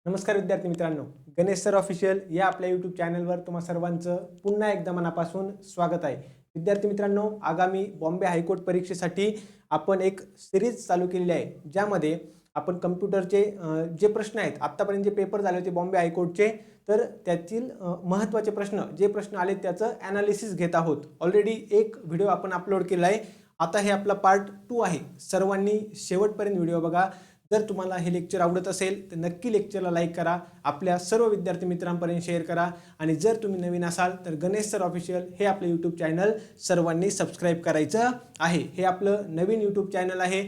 नमस्कार विद्यार्थी मित्रांनो, गणेश सर ऑफिशियल या आपल्या यूट्यूब चॅनलवर तुम्हा सर्वांचं पुन्हा एकदा मनापासून स्वागत आहे. विद्यार्थी मित्रांनो, आगामी बॉम्बे हायकोर्ट परीक्षेसाठी आपण एक सिरीज चालू केलेली आहे, ज्यामध्ये आपण कम्प्युटरचे जे प्रश्न आहेत, आत्तापर्यंत जे पेपर झाले होते बॉम्बे हायकोर्टचे, तर त्यातील महत्त्वाचे प्रश्न जे प्रश्न आले त्याचं ॲनालिसिस घेत आहोत. ऑलरेडी एक व्हिडिओ आपण अपलोड केला आहे. आता हे आपला पार्ट 2 आहे. सर्वांनी शेवटपर्यंत व्हिडिओ बघा. जर तुम्हाला हे लेक्चर आवडत असेल तर नक्की लेक्चरला लाईक करा, आपल्या सर्व विद्यार्थी मित्रांपर्यंत शेअर करा आणि जर तुम्ही नवीन असाल तर गणेश सर ऑफिशियल हे आपलं यूट्यूब चॅनल सर्वांनी सबस्क्राईब करायचं आहे. हे आपलं नवीन यूट्यूब चॅनल आहे,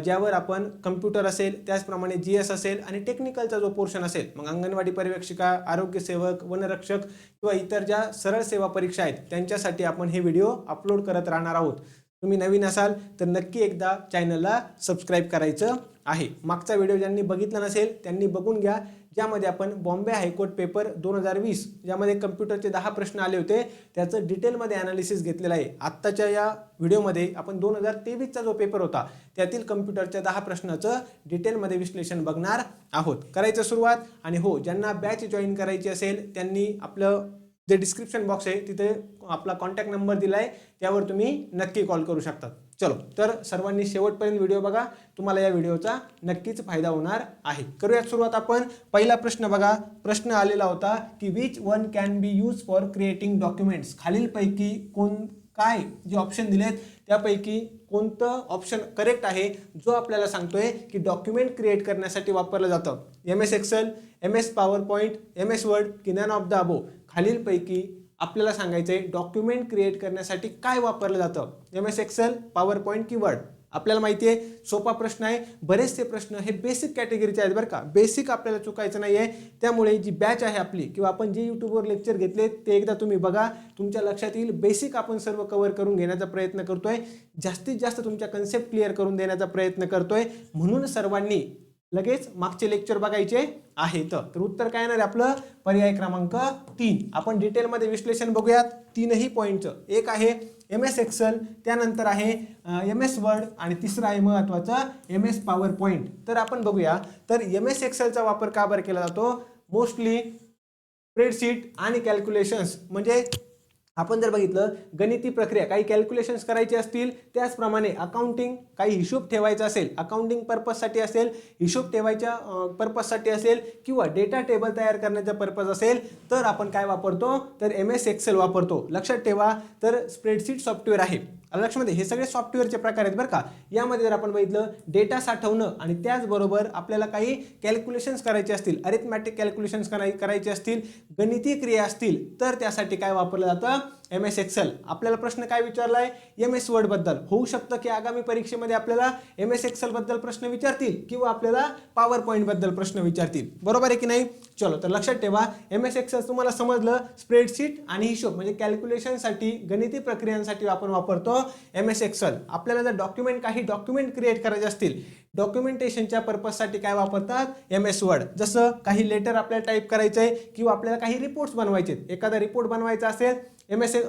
ज्यावर आपण कम्प्युटर असेल, त्याचप्रमाणे GS असेल आणि टेक्निकलचा जो पोर्शन असेल, मग अंगणवाडी पर्यवेक्षिका, आरोग्यसेवक, वनरक्षक किंवा इतर ज्या सरळ सेवा परीक्षा आहेत त्यांच्यासाठी आपण हे व्हिडिओ अपलोड करत राहणार आहोत. तुम्ही नवीन असाल तर नक्की एकदा चॅनलला सबस्क्राईब करायचं आहे. मागचा व्हिडिओ ज्यांनी बघितला नसेल त्यांनी बघून घ्या, ज्यामध्ये आपण बॉम्बे हायकोर्ट पेपर 2020 ज्यामध्ये कम्प्युटरचे 10 प्रश्न आले होते त्याचं डिटेलमध्ये ॲनालिसिस घेतलेलं आहे. आत्ताच्या या व्हिडिओमध्ये आपण 2023चा जो पेपर होता त्यातील कम्प्युटरच्या 10 प्रश्नाचं डिटेलमध्ये विश्लेषण बघणार आहोत. करायचं सुरुवात. आणि हो, ज्यांना बॅच जॉईन करायची असेल त्यांनी आपलं जे डिस्क्रिप्शन बॉक्स आहे तिथे आपला कॉन्टॅक्ट नंबर दिला आहे, त्यावर तुम्ही नक्की कॉल करू शकता. चलो, तर सर्वांनी शेवटपर्यंत व्हिडिओ बघा, तुम्हाला या व्हिडिओचा नक्कीच फायदा होणार आहे. करूयात सुरुवात आपण. पहिला प्रश्न बघा. प्रश्न आलेला होता की which one can be use for creating documents. खालीलपैकी काय जे ऑप्शन दिलेत त्यापैकी कोणतं ऑप्शन करेक्ट आहे, जो आपल्याला सांगतोय की डॉक्युमेंट क्रिएट करण्यासाठी वापरलं जातं. MS Excel, MS PowerPoint, MS Word की नन ऑफ द अबो. खालीलपैकी आपल्याला सांगायचंय डॉक्युमेंट क्रिएट करण्यासाठी काय वापरलं जातं, MS एक्सेल, पॉवरपॉईंट की वर्ड. आपल्याला माहिती आहे सोपा प्रश्न आहे. बरेचसे प्रश्न हे बेसिक कॅटेगरीचे आहेत बरं का. बेसिक आपल्याला चुकायचं नाही आहे. त्यामुळे जी बॅच आहे आपली किंवा आपण जे यूट्यूबवर लेक्चर घेतले ते एकदा तुम्ही बघा, तुमच्या लक्षात येईल. बेसिक आपण सर्व कव्हर करून घेण्याचा प्रयत्न करतोय, जास्तीत जास्त तुमच्या कन्सेप्ट क्लिअर करून देण्याचा प्रयत्न करतोय. म्हणून सर्वांनी लगेच मागचे लेक्चर बघायचे आहेत. तर उत्तर काय येणार आहे आपलं? पर्याय क्रमांक 3. आपण डिटेलमध्ये विश्लेषण बघूयात तीनही पॉईंटचं. एक आहे MS एक्सेल, त्यानंतर आहे MS वर्ड आणि तिसरा आहे महत्त्वाचा MS पॉवरपॉईंट. तर आपण बघूया. तर MS एक्सेलचा वापर का बरं केला जातो? मोस्टली स्प्रेडशीट आणि कॅल्क्युलेशन्स, म्हणजे आपण जर बघितलं गणिती प्रक्रिया काही कॅल्क्युलेशन्स करायचे असतील, त्याचप्रमाणे अकाउंटिंग काही हिशोब ठेवायचा असेल, अकाउंटिंग पर्पजसाठी असेल, हिशोब ठेवायच्या पर्पजसाठी असेल किंवा डेटा टेबल तयार करण्याचा पर्पज असेल, तर आपण काय वापरतो? तर MS एक्सेल वापरतो. लक्षात ठेवा. तर स्प्रेडशीट सॉफ्टवेअर आहे, लक्षामध्ये हे सगळे सॉफ्टवेअरचे प्रकार आहेत बरं का. यामध्ये जर आपण बघितलं डेटा साठवणं आणि त्याचबरोबर आपल्याला काही कॅल्क्युलेशन्स करायचे असतील, अरिथमॅटिक कॅल्क्युलेशन्स करायचे असतील, गणिती क्रिया असतील, तर त्यासाठी काय वापरलं जातं? MS Excel. आपल्याला प्रश्न काय विचारलाय? MS वर्ड बद्दल. होऊ शकतं की आगामी परीक्षेमध्ये आपल्याला MS एक्सेल बद्दल प्रश्न विचारतील किंवा आपल्याला पॉवर पॉईंट बद्दल प्रश्न विचारतील. बरोबर आहे की नाही? चलो, तर लक्षात ठेवा. MS एक्सेल तुम्हाला समजलं. स्प्रेडशीट आणि हिशोब म्हणजे कॅल्क्युलेशनसाठी, गणिती प्रक्रियांसाठी आपण वापरतो MS एक्सेल. आपल्याला जर काही डॉक्युमेंट क्रिएट करायचे असतील, डॉक्युमेंटेशनच्या पर्पजसाठी काय वापरतात? MS word. जसं काही लेटर आपल्याला टाईप करायचं आहे किंवा आपल्याला काही रिपोर्ट्स बनवायचे, एखादा रिपोर्ट बनवायचा असेल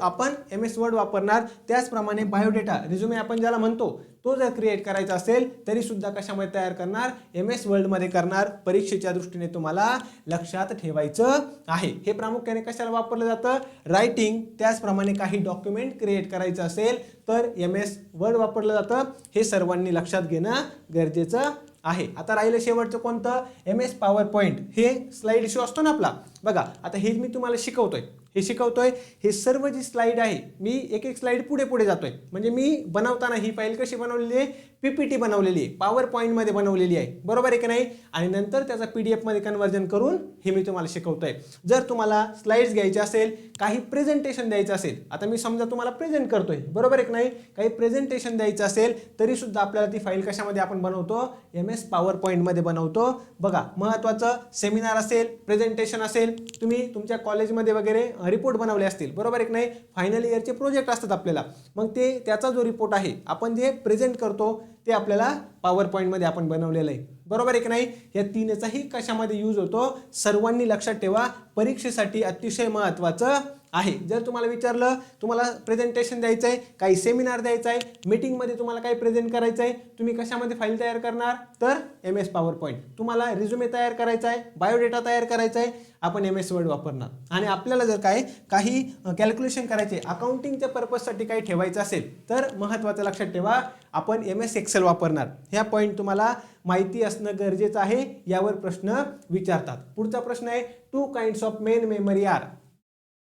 आपण MS वर्ड वापरणार. त्याचप्रमाणे बायोडेटा, रिझ्युमे आपण ज्याला म्हणतो, तो जर क्रिएट करायचा असेल तरी सुद्धा कशामध्ये तयार करणार? MS वर्डमध्ये करणार. परीक्षेच्या दृष्टीने तुम्हाला लक्षात ठेवायचं आहे. हे प्रामुख्याने कशाला वापरलं जातं? रायटिंग. त्याचप्रमाणे काही डॉक्युमेंट क्रिएट करायचं असेल तर MS वर्ड वापरलं जातं. हे सर्वांनी लक्षात घेणं गरजेचं आहे. आता राहिलं शेवटचं कोणतं? MS PowerPoint. हे स्लाइड शो असतो ना आपला. बघा, आता हे मी तुम्हाला शिकवतोय, हे सर्व जी स्लाइड आहे, मी एक एक स्लाइड पुढे पुढे जातोय. म्हणजे मी बनवताना ही फाईल कशी बनवलेली आहे? PPT बनवलेली आहे, पॉवर पॉईंटमध्ये बनवलेली आहे. बरोबर आहे की नाही? आणि नंतर त्याचा PDF मध्ये कन्वर्जन करून हे मी तुम्हाला शिकवतोय. जर तुम्हाला स्लाइड्स घ्यायचे असेल, काही प्रेझेंटेशन द्यायचं असेल, आता मी समजा तुम्हाला प्रेझेंट करतोय, बरोबर आहे की नाही? काही प्रेझेंटेशन द्यायचं असेल तरी सुद्धा आपल्याला ती फाईल कशामध्ये आपण बनवतो? MS पॉवरपॉईंटमध्ये बनवतो. बघा, महत्त्वाचं सेमिनार असेल, प्रेझेंटेशन असेल, तुम्ही तुमच्या कॉलेजमध्ये वगैरे रिपोर्ट बनवले असतील, बरोबर आहे की नाही? फायनल इयरचे प्रोजेक्ट असतात आपल्याला, मग त्याचा जो रिपोर्ट आहे आपण जे प्रेझेंट करतो ते आपल्याला पॉवर पॉईंटमध्ये आपण बनवलेलं आहे. बरोबर आहे की नाही? या तीनचाही कशामध्ये यूज होतो? सर्वांनी लक्षात ठेवा, परीक्षेसाठी अतिशय महत्त्वाचं आहे. जर तुम्हाला विचारलं तुम्हाला प्रेझेंटेशन द्यायचं आहे, काही सेमिनार द्यायचा आहे, मीटिंगमध्ये तुम्हाला काही प्रेझेंट करायचं आहे, तुम्ही कशामध्ये फाईल तयार करणार तर MS PowerPoint. तुम्हाला रिझ्युमे तयार करायचा आहे, बायोडेटा तयार करायचा आहे, आपण MS Word वापरणार. आणि आपल्याला जर काही कॅल्क्युलेशन करायचे अकाउंटिंगच्या पर्पजसाठी काही ठेवायचं असेल तर महत्त्वाचं लक्षात ठेवा आपण MS Excel वापरणार. ह्या पॉईंट तुम्हाला माहिती असणं गरजेचं आहे. यावर प्रश्न विचारतात. पुढचा प्रश्न आहे 2 kinds of main memory are.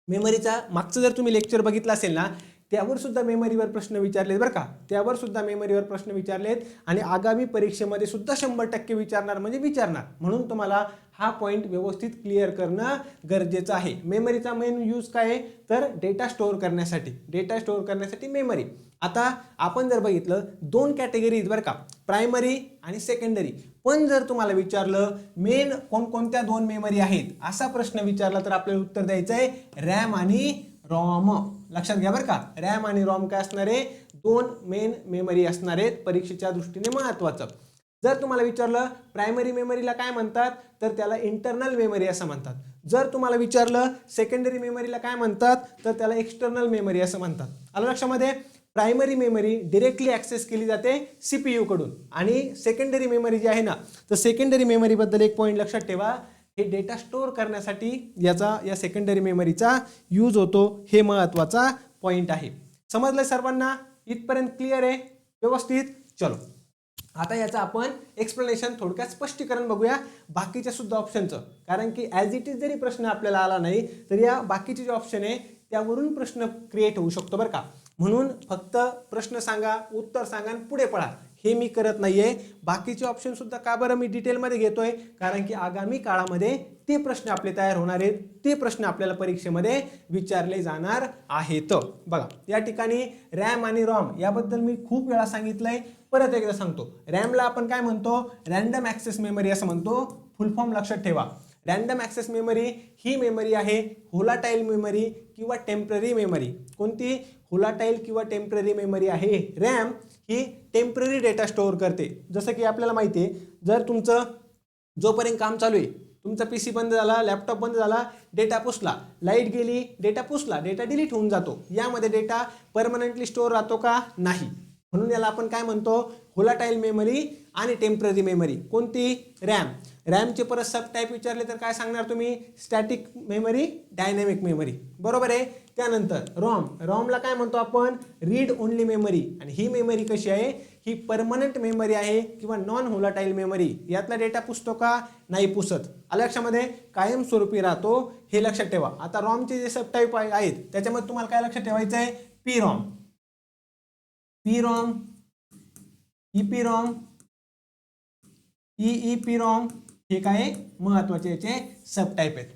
मेमरीचा मागचं जर तुम्ही लेक्चर बघितलं असेल ना त्यावर सुद्धा मेमरीवर प्रश्न विचारलेत बरं का. त्यावर सुद्धा मेमरीवर प्रश्न विचारलेत आणि आगामी परीक्षेमध्ये सुद्धा 100% विचारणार म्हणजे विचारणार. म्हणून तुम्हाला हा पॉईंट व्यवस्थित क्लिअर करणं गरजेचं आहे. मेमरीचा मेन यूज काय आहे तर डेटा स्टोअर करण्यासाठी मेमरी. आता आपण जर बघितलं 2 कॅटेगरीज बरं का, प्रायमरी आणि सेकंडरी. पण जर तुम्हाला विचारलं मेन कोणकोणत्या 2 मेमरी आहेत असा प्रश्न विचारला तर आपल्याला उत्तर द्यायचं आहे रॅम आणि रॉम. लक्षात घ्या बरं का, रॅम आणि रॉम काय असणार आहे 2 मेन मेमरी असणार आहेत. परीक्षेच्या दृष्टीने महत्त्वाचं. जर तुम्हाला विचारलं प्रायमरी मेमरीला काय म्हणतात तर त्याला इंटरनल मेमरी असं म्हणतात. जर तुम्हाला विचारलं सेकंडरी मेमरीला काय म्हणतात तर त्याला एक्सटर्नल मेमरी असं म्हणतात. आलं लक्षामध्ये. प्रायमरी मेमरी डिरेक्टली ॲक्सेस केली जाते CPU कडून आणि सेकंडरी मेमरी जी आहे ना तर सेकंडरी मेमरीबद्दल एक पॉईंट लक्षात ठेवा, हे डेटा स्टोअर करण्यासाठी या सेकंडरी मेमरीचा यूज होतो. हे महत्त्वाचा पॉईंट आहे. समजलं सर्वांना? इथपर्यंत क्लिअर आहे व्यवस्थित? चलो आता याचं आपण एक्सप्लेनेशन थोडक्यात स्पष्टीकरण बघूया बाकीच्या सुद्धा ऑप्शनचं. कारण की ॲज इट इज जरी प्रश्न आपल्याला आला नाही तर या बाकीचे जे ऑप्शन आहे त्यावरून प्रश्न क्रिएट होऊ शकतो बरं का. म्हणून फक्त प्रश्न सांगा, उत्तर सांगा आणि पुढे पळा हे मी करत नाहीये. बाकीचे ऑप्शन सुद्धा का बरं मी डिटेलमध्ये घेतोय कारण की आगामी काळामध्ये ते प्रश्न आपले तयार होणार आहेत, ते प्रश्न आपल्याला परीक्षेमध्ये विचारले जाणार आहेत. बघा या ठिकाणी रॅम आणि रॉम याबद्दल मी खूप वेळा सांगितलंय, परत एकदा सांगतो. रॅमला आपण काय म्हणतो रँडम ॲक्सेस मेमरी असं म्हणतो. फुल फॉर्म लक्षात ठेवा. रँडम ॲक्सेस मेमरी ही मेमरी आहे होलाटाईल मेमरी किंवा टेम्पररी मेमरी. कोणती? होलाटाईल किंवा टेम्पररी मेमरी आहे. रॅम ही टेम्पररी डेटा स्टोअर करते. जसं की आपल्याला माहिती आहे जर तुमचं जोपर्यंत काम चालू आहे तुमचा PC बंद झाला, लॅपटॉप बंद झाला, डेटा पुसला, लाईट गेली, डेटा पुसला, डेटा डिलीट होऊन जातो. यामध्ये डेटा परमनंटली स्टोअर राहतो का? नाही. म्हणून याला आपण काय म्हणतो होलाटाईल मेमरी आणि टेम्पररी मेमरी. कोणती? रॅम. रॅमचे परत सब टाईप विचारले तर काय सांगणार तुम्ही? Static memory, dynamic memory. बरोबर आहे. त्यानंतर रॉम. रॉमला काय म्हणतो आपण? Read only memory. आणि ही मेमरी कशी आहे? ही परमनंट मेमरी आहे किंवा नॉन होलाटाईल मेमरी. यातला डेटा पुसतो का? नाही पुसत. आल्या लक्षामध्ये? कायमस्वरूपी राहतो. हे लक्षात ठेवा. आता रॉमचे जे सब टाईप आहेत त्याच्यामध्ये तुम्हाला काय लक्षात ठेवायचं आहे? PROM, PROM, EPROM, EEPROM हे काय महत्वाचे याचे सब टाईप आहेत.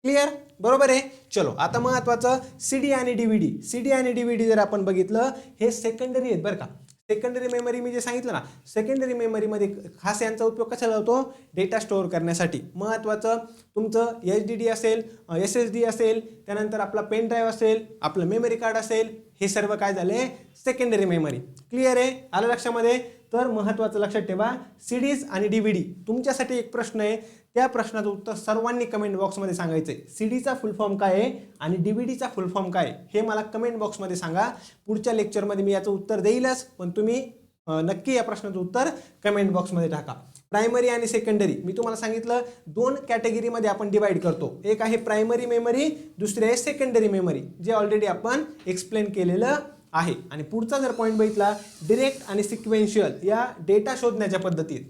क्लिअर? बरोबर आहे. चलो आता महत्वाचं CD आणि DVD. CD आणि DVD जर आपण बघितलं हे सेकंडरी आहेत बरं का. सेकंडरी मेमरी मी जे सांगितलं ना सेकंडरी मेमरीमध्ये खास यांचा उपयोग कशाला होतो? डेटा स्टोअर करण्यासाठी. महत्त्वाचं तुमचं HDD असेल, SSD असेल, त्यानंतर आपला पेन ड्राईव्ह असेल, आपलं मेमरी कार्ड असेल, हे सर्व काय झाले? Secondary memory. क्लिअर आहे? आलं लक्षामध्ये? तर महत्त्वाचं लक्षात ठेवा CDs आणि DVD. तुमच्यासाठी एक प्रश्न आहे, त्या प्रश्नाचं उत्तर सर्वांनी कमेंट बॉक्समध्ये सांगायचं आहे. CDचा फुल फॉर्म काय आहे आणि DVDचा फुल फॉर्म काय आहे हे मला कमेंट बॉक्समध्ये सांगा. पुढच्या लेक्चरमध्ये मी याचं उत्तर देईलच, पण तुम्ही नक्की या प्रश्नाचं उत्तर कमेंट बॉक्समध्ये टाका. प्रायमरी आणि सेकंडरी मी तुम्हाला सांगितलं 2 कॅटेगरीमध्ये आपण डिवाइड करतो. एक आहे प्रायमरी मेमरी, दुसरी आहे सेकंडरी मेमरी, जे ऑलरेडी आपण एक्सप्लेन केलेलं आहे. आणि पुढचा जर पॉईंट बघितला डिरेक्ट आणि सिक्वेन्शियल या डेटा शोधण्याच्या पद्धतीत.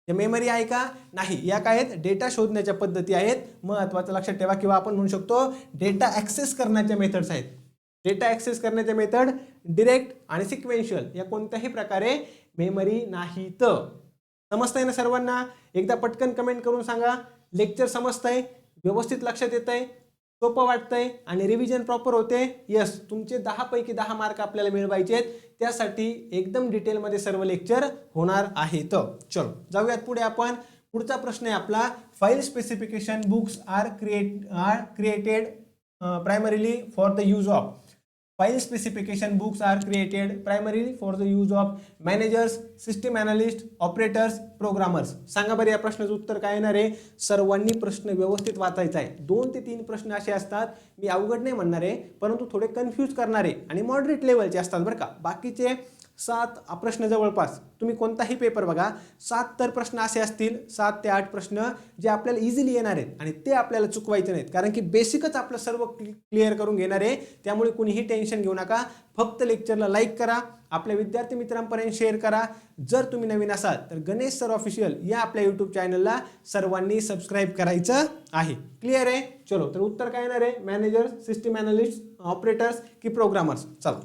या मेमरी आहे का? नाही. या काय आहेत? डेटा शोधण्याच्या पद्धती आहेत. महत्त्वाचं लक्षात ठेवा. किंवा आपण म्हणू शकतो डेटा ॲक्सेस करण्याच्या मेथड्स आहेत. डेटा ॲक्सेस करण्याचे मेथड डिरेक्ट आणि सिक्वेन्शियल या कोणत्याही प्रकारे मेमरी नाहीत. समजतंय ना सर्वांना? एकदा पटकन कमेंट करून सांगा लेक्चर समजतंय, व्यवस्थित लक्षात येतंय, सोपं वाटतंय आणि रिव्हिजन प्रॉपर होते. यस, तुमचे 10 पैकी 10 मार्क आपल्याला मिळवायचे आहेत. त्यासाठी एकदम डिटेलमध्ये सर्व लेक्चर होणार आहेत. चलो जाऊयात पुढे. आपण पुढचा प्रश्न आहे आपला file specification books are created primarily for the use of. File specification books are created primary for the use of managers, system analyst, operators, programmers. सांगा बरं या प्रश्नाचं उत्तर काय येणार आहे. सर्वांनी प्रश्न व्यवस्थित वाचायचा आहे. 2 ते 3 प्रश्न असे असतात, मी अवघड नाही म्हणणार आहे, परंतु थोडे कन्फ्यूज करणारे आणि मॉडरेट लेवलचे असतात बरं का. बाकीचे 7 प्रश्न जवळपास तुम्ही कोणताही पेपर बघा, 7 तर प्रश्न असे असतील, 7 ते 8 प्रश्न जे आपल्याला इझिली येणार आहेत आणि ते आपल्याला चुकवायचे नाहीत, कारण की बेसिकच आपलं सर्व क्लिअर करून घेणार आहे. त्यामुळे कुणीही टेन्शन घेऊ नका. फक्त लेक्चरला लाईक करा, आपल्या विद्यार्थी मित्रांपर्यंत शेअर करा. जर तुम्ही नवीन असाल तर गणेश सर ऑफिशियल या आपल्या यूट्यूब चॅनलला सर्वांनी सबस्क्राईब करायचं आहे. क्लिअर आहे. चलो, तर उत्तर काय येणार आहे. मॅनेजर, सिस्टम अनालिस्ट, ऑपरेटर्स की प्रोग्रामर्स. चला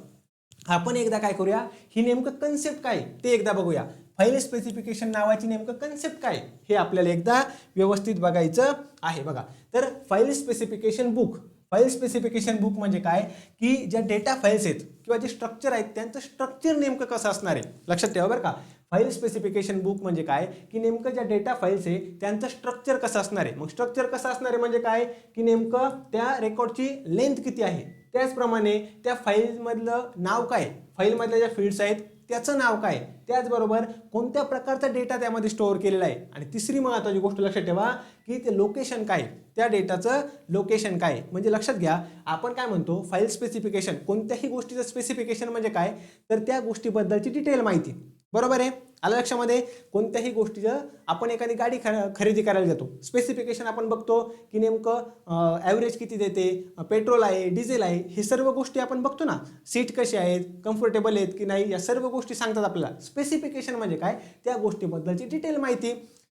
आपण एकदा काय करूया, ही नेमकं कन्सेप्ट काय ते एकदा बघूया. फाईल स्पेसिफिकेशन नावाची नेमकं कन्सेप्ट काय हे आपल्याला एकदा व्यवस्थित बघायचं आहे. बघा, तर file specification book, file specification book म्हणजे काय की ज्या डेटा फाईल्स आहेत किंवा जे स्ट्रक्चर आहेत त्यांचं स्ट्रक्चर नेमकं कसं असणार आहे लक्षात ठेवा बरं का. फाईल स्पेसिफिकेशन बुक म्हणजे काय की नेमकं ज्या डेटा फाईल्स आहे त्यांचं स्ट्रक्चर कसं असणार आहे. मग स्ट्रक्चर कसं असणार आहे म्हणजे काय की नेमकं त्या रेकॉर्डची लेंथ किती आहे, त्याचप्रमाणे त्या फाईलमधलं नाव काय, फाईलमधल्या ज्या फील्ड्स आहेत त्याचं नाव काय, त्याचबरोबर कोणत्या प्रकारचा डेटा त्यामध्ये स्टोअर केलेला आहे. आणि तिसरी महत्त्वाची गोष्ट लक्षात ठेवा की ते लोकेशन काय, त्या डेटाचं लोकेशन काय. म्हणजे लक्षात घ्या, आपण काय म्हणतो फाईल स्पेसिफिकेशन, कोणत्याही गोष्टीचं स्पेसिफिकेशन म्हणजे काय तर त्या गोष्टीबद्दलची डिटेल माहिती. बरोबर आहे, आलं लक्षामध्ये. कोणत्याही गोष्टीचं आपण एखादी गाडी खरेदी करायला जातो, स्पेसिफिकेशन आपण बघतो की नेमकं ॲव्हरेज किती देते, पेट्रोल आहे, डिझेल आहे, हे सर्व गोष्टी आपण बघतो ना. सीट कशी आहेत, कम्फर्टेबल आहेत की नाही, या सर्व गोष्टी सांगतात आपल्याला. स्पेसिफिकेशन म्हणजे काय, त्या गोष्टीबद्दलची डिटेल माहिती.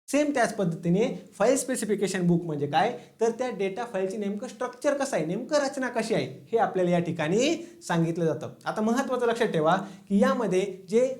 सेम त्याच पद्धतीने फाईल स्पेसिफिकेशन बुक म्हणजे काय तर त्या डेटा फाईलची नेमकं स्ट्रक्चर कसं आहे, नेमकं रचना कशी आहे हे आपल्याला या ठिकाणी सांगितलं जातं. आता महत्त्वाचं लक्षात ठेवा की यामध्ये जे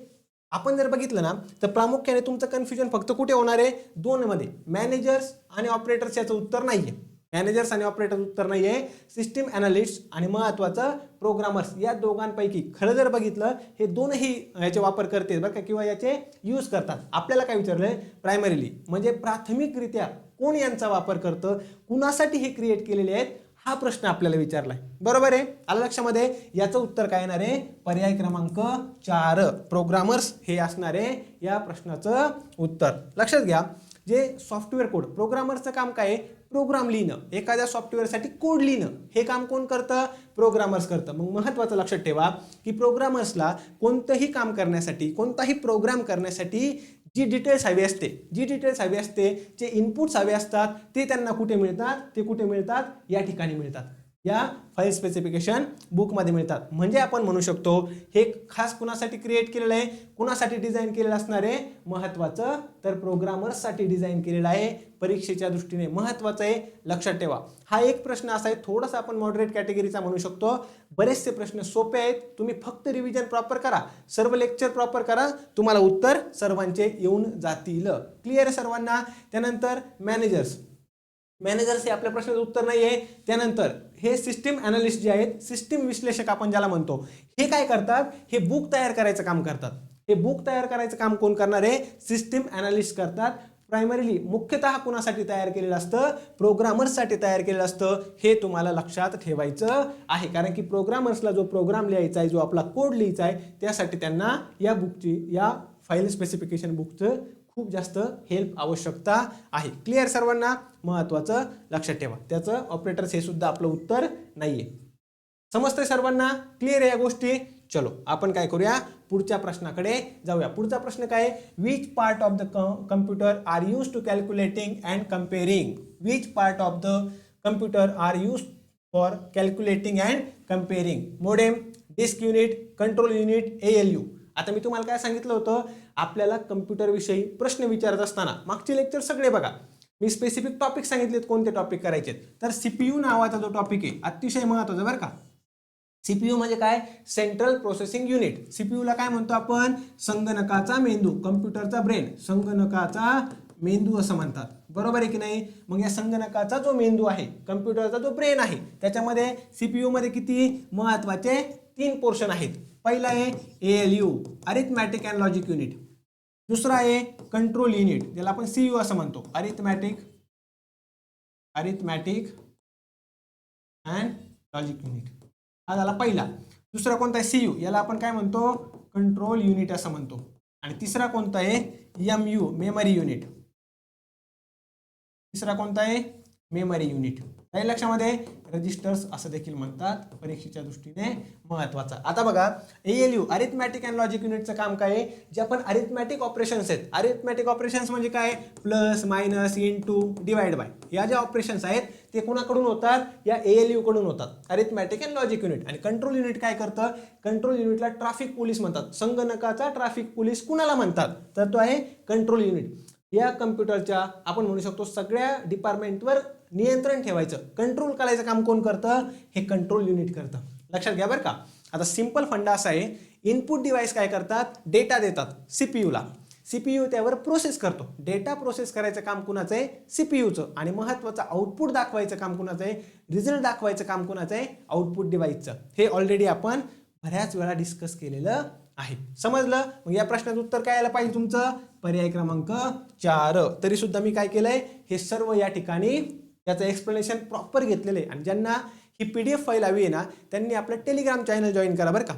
आपण जर बघितलं ना तर प्रामुख्याने तुमचं कन्फ्युजन फक्त कुठे होणार आहे, 2 मध्ये, मॅनेजर्स आणि ऑपरेटर्स याचं उत्तर नाहीये. मॅनेजर्स आणि ऑपरेटर उत्तर नाहीये, सिस्टम अनालिस्ट आणि महत्त्वाचं प्रोग्रामर्स या दोघांपैकी खरं जर बघितलं हे दोनही याचे वापर करते बरं का, किंवा याचे यूज करतात. आपल्याला काय विचारलंय प्रायमरीली म्हणजे प्राथमिकरित्या कोण यांचा वापर करतं, कुणासाठी हे क्रिएट केलेले आहेत, हा प्रश्न आपल्याला विचारलाय. बरोबर आहे, आलं लक्षामध्ये. याचं उत्तर काय येणार आहे, पर्याय क्रमांक 4 प्रोग्रामर्स हे असणार आहे या प्रश्नाचं उत्तर. लक्षात घ्या, जे सॉफ्टवेअर कोड, प्रोग्रामरचं काम काय आहे, प्रोग्राम लिहिणं, एखाद्या सॉफ्टवेअरसाठी कोड लिहिणं, हे काम कोण करतं, प्रोग्रामर्स करतं. मग महत्त्वाचं लक्षात ठेवा की प्रोग्रामर्सला कोणतंही काम करण्यासाठी, कोणताही प्रोग्राम करण्यासाठी जी डिटेल्स हवी असते, जे इनपुट्स हवे असतात ते त्यांना कुठे मिळतात, ते कुठे मिळतात, या ठिकाणी मिळतात, या फाईल स्पेसिफिकेशन बुकमध्ये मिळतात. म्हणजे आपण म्हणू शकतो हे खास कुणासाठी क्रिएट केलेलं आहे, कुणासाठी डिझाईन केलेलं असणार आहे, महत्त्वाचं तर प्रोग्रामर्ससाठी डिझाईन केलेलं आहे. परीक्षेच्या दृष्टीने महत्त्वाचं आहे, लक्षात ठेवा. हा एक प्रश्न असा आहे, थोडासा आपण मॉडरेट कॅटेगरीचा म्हणू शकतो. बरेचसे प्रश्न सोपे आहेत, तुम्ही फक्त रिव्हिजन प्रॉपर करा, सर्व लेक्चर प्रॉपर करा, तुम्हाला उत्तर सर्वांचे येऊन जातील. क्लिअर आहे सर्वांना. त्यानंतर मॅनेजर्स हे आपल्या प्रश्नाचं उत्तर नाही आहे. त्यानंतर हे सिस्टीम अनालिस्ट जे आहेत, सिस्टीम विश्लेषक आपण ज्याला म्हणतो, हे काय करतात, हे बुक तयार करायचं काम करतात. हे बुक तयार करायचं काम कोण करणार आहे, सिस्टीम अनालिस्ट करतात. प्रायमरीली मुख्यतः कुणासाठी तयार केलेलं असतं, प्रोग्रामर्ससाठी तयार केलेलं असतं. हे तुम्हाला लक्षात ठेवायचं आहे, कारण की प्रोग्रामर्सला जो प्रोग्राम लिहायचा आहे, जो आपला कोड लिहायचा आहे, त्यासाठी त्यांना या बुकची, या फाईल स्पेसिफिकेशन बुकचं खूप जास्त हेल्प आवश्यकता आहे. क्लिअर सर्वांना. महत्त्वाचं लक्षात ठेवा, त्याचं ऑपरेटर्स हे सुद्धा आपलं उत्तर नाहीये. समजतंय सर्वांना. क्लिअर आहे या गोष्टी. चलो आपण काय करूया, पुढच्या प्रश्नाकडे जाऊया. पुढचा प्रश्न काय, which part of the computer are use to calculating and comparing. Which part of the computer are use for calculating and comparing. Modem, disk unit, control unit, ALU. आता मी तुम्हाला काय सांगितलं होतं, आपल्याला कम्प्युटर विषयी प्रश्न विचारत असताना मागचे लेक्चर सगळे बघा, मी स्पेसिफिक टॉपिक सांगितलेत कोणते टॉपिक करायचे. तर CPU नावाचा जो टॉपिक आहे अतिशय महत्त्वाचा बरं का. CPU म्हणजे काय, सेंट्रल प्रोसेसिंग युनिट. CPU ला काय म्हणतो आपण, संगणकाचा मेंदू, कम्प्युटरचा ब्रेन, संगणकाचा मेंदू असं म्हणतात. बरोबर आहे की नाही. मग या संगणकाचा जो मेंदू आहे, कम्प्युटरचा जो ब्रेन आहे, त्याच्यामध्ये CPU मध्ये किती महत्त्वाचे 3 पोर्शन आहेत. पहिला आहे ALU, arithmetic and logic unit. दुसरा आहे कंट्रोल युनिट, ज्याला आपण CU असं म्हणतो, अरिथमॅटिक अँड लॉजिक युनिट. हा झाला पहिला. दुसरा कोणता आहे CU, याला आपण काय म्हणतो कंट्रोल युनिट असं म्हणतो. आणि तिसरा कोणता आहे MU मेमरी युनिट. तिसरा कोणता आहे मेमरी युनिट. काही लक्षामध्ये रजिस्टर्स असं देखील म्हणतात, परीक्षेच्या दृष्टीने महत्वाचा. आता बघा ALU अरिथमॅटिक अँड लॉजिक युनिटचं काम काय आहे, जे आपण अरिथमॅटिक ऑपरेशन्स आहेत. अरिथमॅटिक ऑपरेशन्स म्हणजे काय, plus minus into divide by, या ज्या ऑपरेशन्स आहेत ते कोणाकडून होतात, या ALU कडून होतात, अरिथमॅटिक अँड लॉजिक युनिट. आणि कंट्रोल युनिट काय करतं, कंट्रोल युनिटला ट्रॅफिक पोलीस म्हणतात. संगणकाचा ट्रॅफिक पोलीस कुणाला म्हणतात, तर तो आहे कंट्रोल युनिट. या कम्प्युटरच्या आपण म्हणू शकतो सगळ्या डिपार्टमेंटवर नियंत्रण ठेवायचं, कंट्रोल करायचं काम कोण करतं, हे कंट्रोल युनिट करतं. लक्षात घ्या बरं का. आता सिंपल फंडा असा आहे, इनपुट डिव्हाइस काय करतात, डेटा देतात सीपीयूला, सीपीयू त्यावर प्रोसेस करतो. डेटा प्रोसेस करायचं काम कुणाचं आहे, सीपीयूचं. आणि महत्त्वाचं आउटपुट दाखवायचं काम कुणाचं आहे, रिझल्ट दाखवायचं काम कुणाचं आहे, आउटपुट डिव्हाइसचं. हे ऑलरेडी आपण बऱ्याच वेळा डिस्कस केलेलं आहे. समजलं. मग या प्रश्नाचं उत्तर काय यायला पाहिजे तुमचं, पर्याय क्रमांक 4. तरी सुद्धा मी काय केलंय, हे सर्व या ठिकाणी याचं एक्सप्लेनेशन प्रॉपर घेतलेलं आहे. आणि ज्यांना ही PDF फाईल हवी आहे ना, त्यांनी आपलं टेलिग्राम चॅनल जॉईन करा बरं का.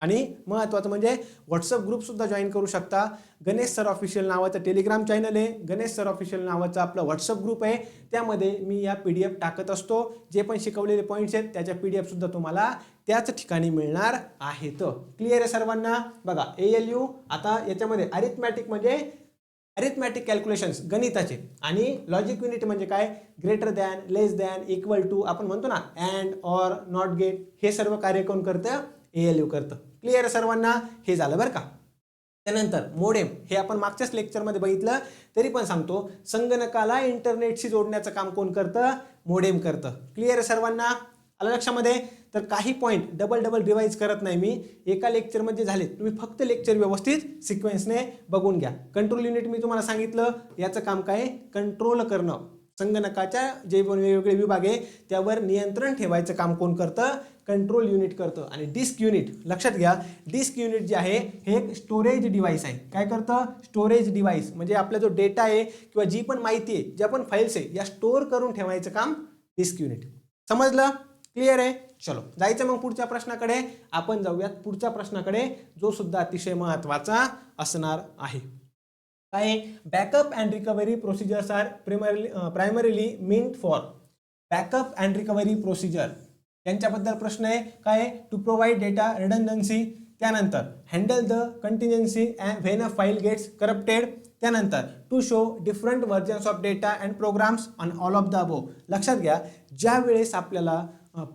आणि महत्त्वाचं म्हणजे व्हॉट्सअप ग्रुपसुद्धा जॉईन करू शकता. गणेश सर ऑफिशियल नावाचं टेलिग्राम चॅनल आहे, गणेश सर ऑफिशियल नावाचं आपलं व्हॉट्सअप ग्रुप आहे. त्यामध्ये मी या PDF टाकत असतो. जे पण शिकवलेले पॉईंट्स आहेत त्याच्या PDF सुद्धा तुम्हाला त्याच ठिकाणी मिळणार आहेत. क्लिअर आहे सर्वांना. बघा ALU आता याच्यामध्ये अरिथमॅटिक म्हणजे अरिथमॅटिक कॅल्क्युलेशन्स गणिताचे, आणि लॉजिक युनिट म्हणजे काय, greater than, less than, equal to, आपण म्हणतो ना अँड, ऑर, नॉट गेट, हे सर्व कार्य कोण करतं, ALU करतं. क्लिअर सर्वांना. हे झालं बरं का. त्यानंतर मोडेम, हे आपण मागच्याच लेक्चरमध्ये बघितलं, तरी पण सांगतो, संगणकाला इंटरनेटशी जोडण्याचं काम कोण करतं, मोडेम करतं. क्लिअर सर्वांना. आलं लक्षामध्ये. तर काही पॉईंट डबल रिवाइज करत नाही मी, एका लेक्चरमध्ये झाले, तुम्ही फक्त लेक्चर व्यवस्थित सिक्वेन्सने बघून घ्या. कंट्रोल युनिट मी तुम्हाला सांगितलं, याचं काम काय, कंट्रोल करणं, संगणकाच्या जे वेगवेगळे विभाग आहे त्यावर नियंत्रण ठेवायचं काम कोण करतं, कंट्रोल युनिट करतं. आणि डिस्क युनिट, लक्षात घ्या, डिस्क युनिट जे आहे हे एक स्टोरेज डिव्हाइस आहे. काय करतं, स्टोरेज डिव्हाइस म्हणजे आपला जो डेटा आहे किंवा जी पण माहिती आहे, ज्या पण फाईल्स आहे, या स्टोअर करून ठेवायचं काम डिस्क युनिट. समजलं. क्लिअर आहे. चलो जायचं मग पुढच्या प्रश्नाकडे. आपण जाऊयात पुढच्या प्रश्नाकडे, जो सुद्धा अतिशय महत्त्वाचा असणार आहे. काय, backup and recovery procedures are primarily meant for. Backup and recovery procedure यांच्याबद्दल प्रश्न आहे. काय, टू प्रोव्हाइड डेटा रिडंडन्सी, त्यानंतर handle the contingency and when a file gets corrupted, त्यानंतर to show different versions of data and programs on all of the above. लक्षात घ्या, ज्या वेळेस आपल्याला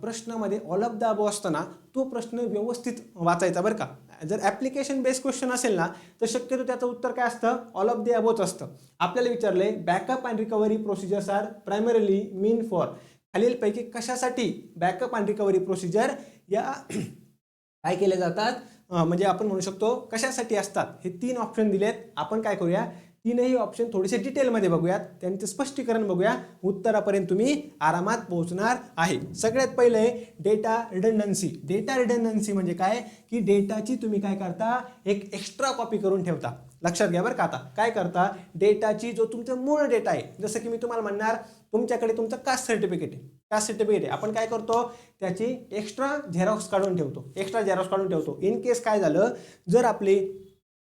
प्रश्नामध्ये ऑल ऑफ द अबोव असतो ना, तो प्रश्न व्यवस्थित वाचायचा बरं का. जर ॲप्लिकेशन बेस्ड क्वेश्चन असेल ना, तर शक्यतो त्याचं उत्तर काय असतं, ऑल ऑफ द अबोवच असतं. आपल्याला विचारलंय backup and recovery procedures are primarily mean for, खालीलपैकी कशासाठी बॅकअप अँड रिकव्हरी प्रोसिजर या काय केले जातात, म्हणजे आपण म्हणू शकतो कशासाठी असतात. हे 3 ऑप्शन दिलेत. आपण काय करूया, तीनही ऑप्शन थोडेसे डिटेलमध्ये बघूयात, त्यांचं स्पष्टीकरण बघूया, उत्तरापर्यंत तुम्ही आरामात पोहोचणार आहे. सगळ्यात पहिले डेटा रिडंडन्सी. डेटा रिडंडन्सी म्हणजे काय, की डेटाची तुम्ही काय करता, एक एक्स्ट्रा कॉपी करून ठेवता. लक्षात घ्या बरं का. आता काय करता, डेटाची जो तुमचा मूळ डेटा आहे, जसं की मी तुम्हाला म्हणणार तुमच्याकडे तुमचं कास्ट सर्टिफिकेट आहे, कास्ट सर्टिफिकेट आहे, आपण काय करतो, त्याची एक्स्ट्रा झेरॉक्स काढून ठेवतो. इन केस काय झालं, जर आपली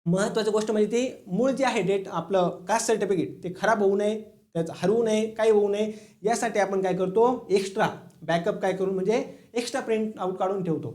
महत्त्वाची गोष्ट म्हणजे ती मूळ जे आहे डेट आपलं कास्ट सर्टिफिकेट ते खराब होऊ नये, त्याचं हरवू नये, काही होऊ नये, यासाठी आपण काय करतो, एक्स्ट्रा बॅकअप काय करून म्हणजे एक्स्ट्रा प्रिंट आउट काढून ठेवतो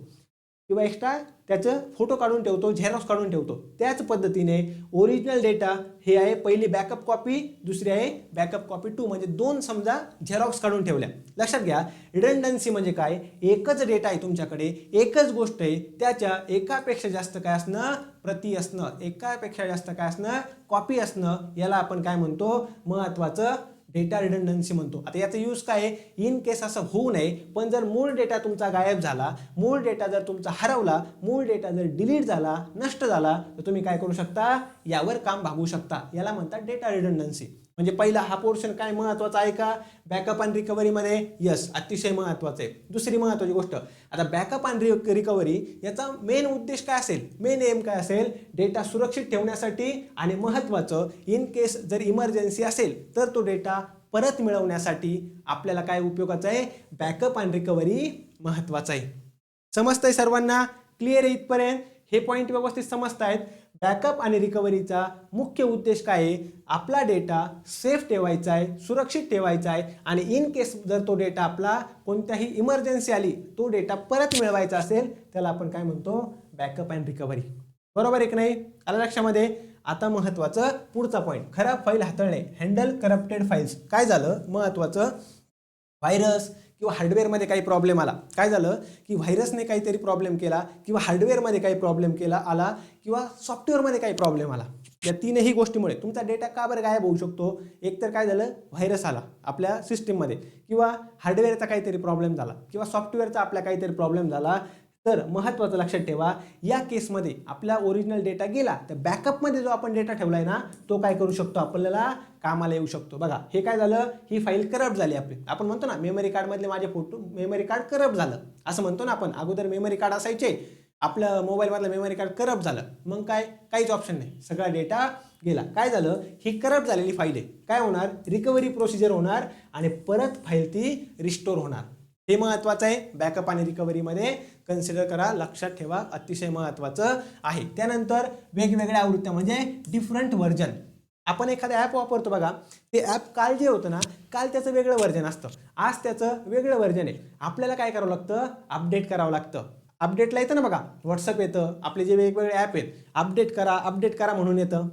किंवा एक्स्ट्रा त्याचं फोटो काढून ठेवतो, झेरॉक्स काढून ठेवतो. त्याच पद्धतीने ओरिजिनल डेटा हे आहे पहिली बॅकअप कॉपी, दुसरी आहे बॅकअप कॉपी 2, म्हणजे 2 समजा झेरॉक्स काढून ठेवल्या. लक्षात घ्या, रिडंडन्सी म्हणजे काय, एकच डेटा आहे तुमच्याकडे, एकच गोष्ट आहे, त्याच्या एकापेक्षा जास्त काय असणं, प्रती असणं, एकापेक्षा जास्त काय असणं, कॉपी असणं, याला आपण काय म्हणतो, महत्त्वाचं डेटा रिडंडन्सी म्हणतो. आता याचा यूज काय आहे, इन केस असं होऊ नये, पण जर मूळ डेटा तुमचा गायब झाला, मूळ डेटा जर तुमचा हरवला, मूळ डेटा जर डिलीट झाला, नष्ट झाला, तर तुम्ही काय करू शकता, यावर काम भागवू शकता. याला म्हणतात डेटा रिडंडन्सी. म्हणजे पहिला हा पोर्शन काय महत्त्वाचा आहे का, बॅकअप अँड रिकव्हरीमध्ये, यस, अतिशय महत्त्वाचं आहे. दुसरी महत्त्वाची गोष्ट, आता बॅकअप अँड रिकव्हरी याचा मेन उद्देश काय असेल, मेन एम काय असेल, डेटा सुरक्षित ठेवण्यासाठी, आणि महत्त्वाचं इन केस जर इमर्जन्सी असेल तर तो डेटा परत मिळवण्यासाठी आपल्याला काय उपयोगाचं आहे, बॅकअप अँड रिकव्हरी महत्त्वाचं आहे. समजतंय सर्वांना? क्लिअर आहे इथपर्यंत? हे पॉईंट व्यवस्थित समजतायत? बॅकअप आणि रिकव्हरीचा मुख्य उद्देश काय आहे? आपला डेटा सेफ ठेवायचा आहे, सुरक्षित ठेवायचा आहे आणि इन केस जर तो डेटा आपला कोणत्याही इमर्जन्सी आली, तो डेटा परत मिळवायचा असेल, त्याला आपण काय म्हणतो? Backup and recovery. बरोबर आहे की नाही? आलं लक्षामध्ये? आता महत्त्वाचं पुढचा पॉईंट, खराब फाईल हाताळणे, हँडल करप्टेड फाईल्स. काय झालं महत्त्वाचं? व्हायरस किंवा हार्डवेअरमध्ये काही प्रॉब्लेम आला. काय झालं की व्हायरसने काहीतरी प्रॉब्लेम केला किंवा हार्डवेअरमध्ये काही प्रॉब्लेम आला किंवा सॉफ्टवेअरमध्ये काही प्रॉब्लेम आला. या तीनही गोष्टीमुळे तुमचा डेटा का बरं गायब होऊ शकतो? एक तर काय झालं, व्हायरस आला आपल्या सिस्टीममध्ये किंवा हार्डवेअरचा काहीतरी प्रॉब्लेम झाला किंवा सॉफ्टवेअरचा आपल्या काहीतरी प्रॉब्लेम झाला. तर महत्त्वाचं लक्षात ठेवा, या केसमध्ये आपला ओरिजिनल डेटा गेला तर बॅकअपमध्ये जो आपण डेटा ठेवलाय ना, तो काय करू शकतो? आपल्याला कामाला येऊ शकतो. बघा हे काय झालं, ही फाईल करप्ट झाली आपली. आपण म्हणतो ना मेमरी कार्डमधले माझे फोटो, मेमरी कार्ड करप्ट झालं असं म्हणतो ना आपण. अगोदर मेमरी कार्ड असायचे, आपलं मोबाईलमधलं मेमरी कार्ड करप्ट झालं, मग काय? काहीच ऑप्शन नाही, सगळा डेटा गेला. काय झालं, ही करप्ट झालेली फाईल आहे. काय होणार? रिकव्हरी प्रोसिजर होणार आणि परत फाईल ती रिस्टोर होणार. हे महत्त्वाचं आहे, बॅकअप आणि रिकव्हरीमध्ये कन्सिडर करा, लक्षात ठेवा, अतिशय महत्त्वाचं आहे. त्यानंतर वेगवेगळ्या आवृत्त्या म्हणजे डिफरंट व्हर्जन. आपण एखादं ॲप वापरतो बघा, ते ॲप काल जे होतं ना, काल त्याचं वेगळं व्हर्जन असतं, आज त्याचं वेगळं व्हर्जन आहे. आपल्याला काय करावं लागतं? अपडेट करावं लागतं. अपडेटला येतं ना बघा, व्हॉट्सअप येतं, आपले जे वेगवेगळे ॲप आहेत, अपडेट करा म्हणून येतं,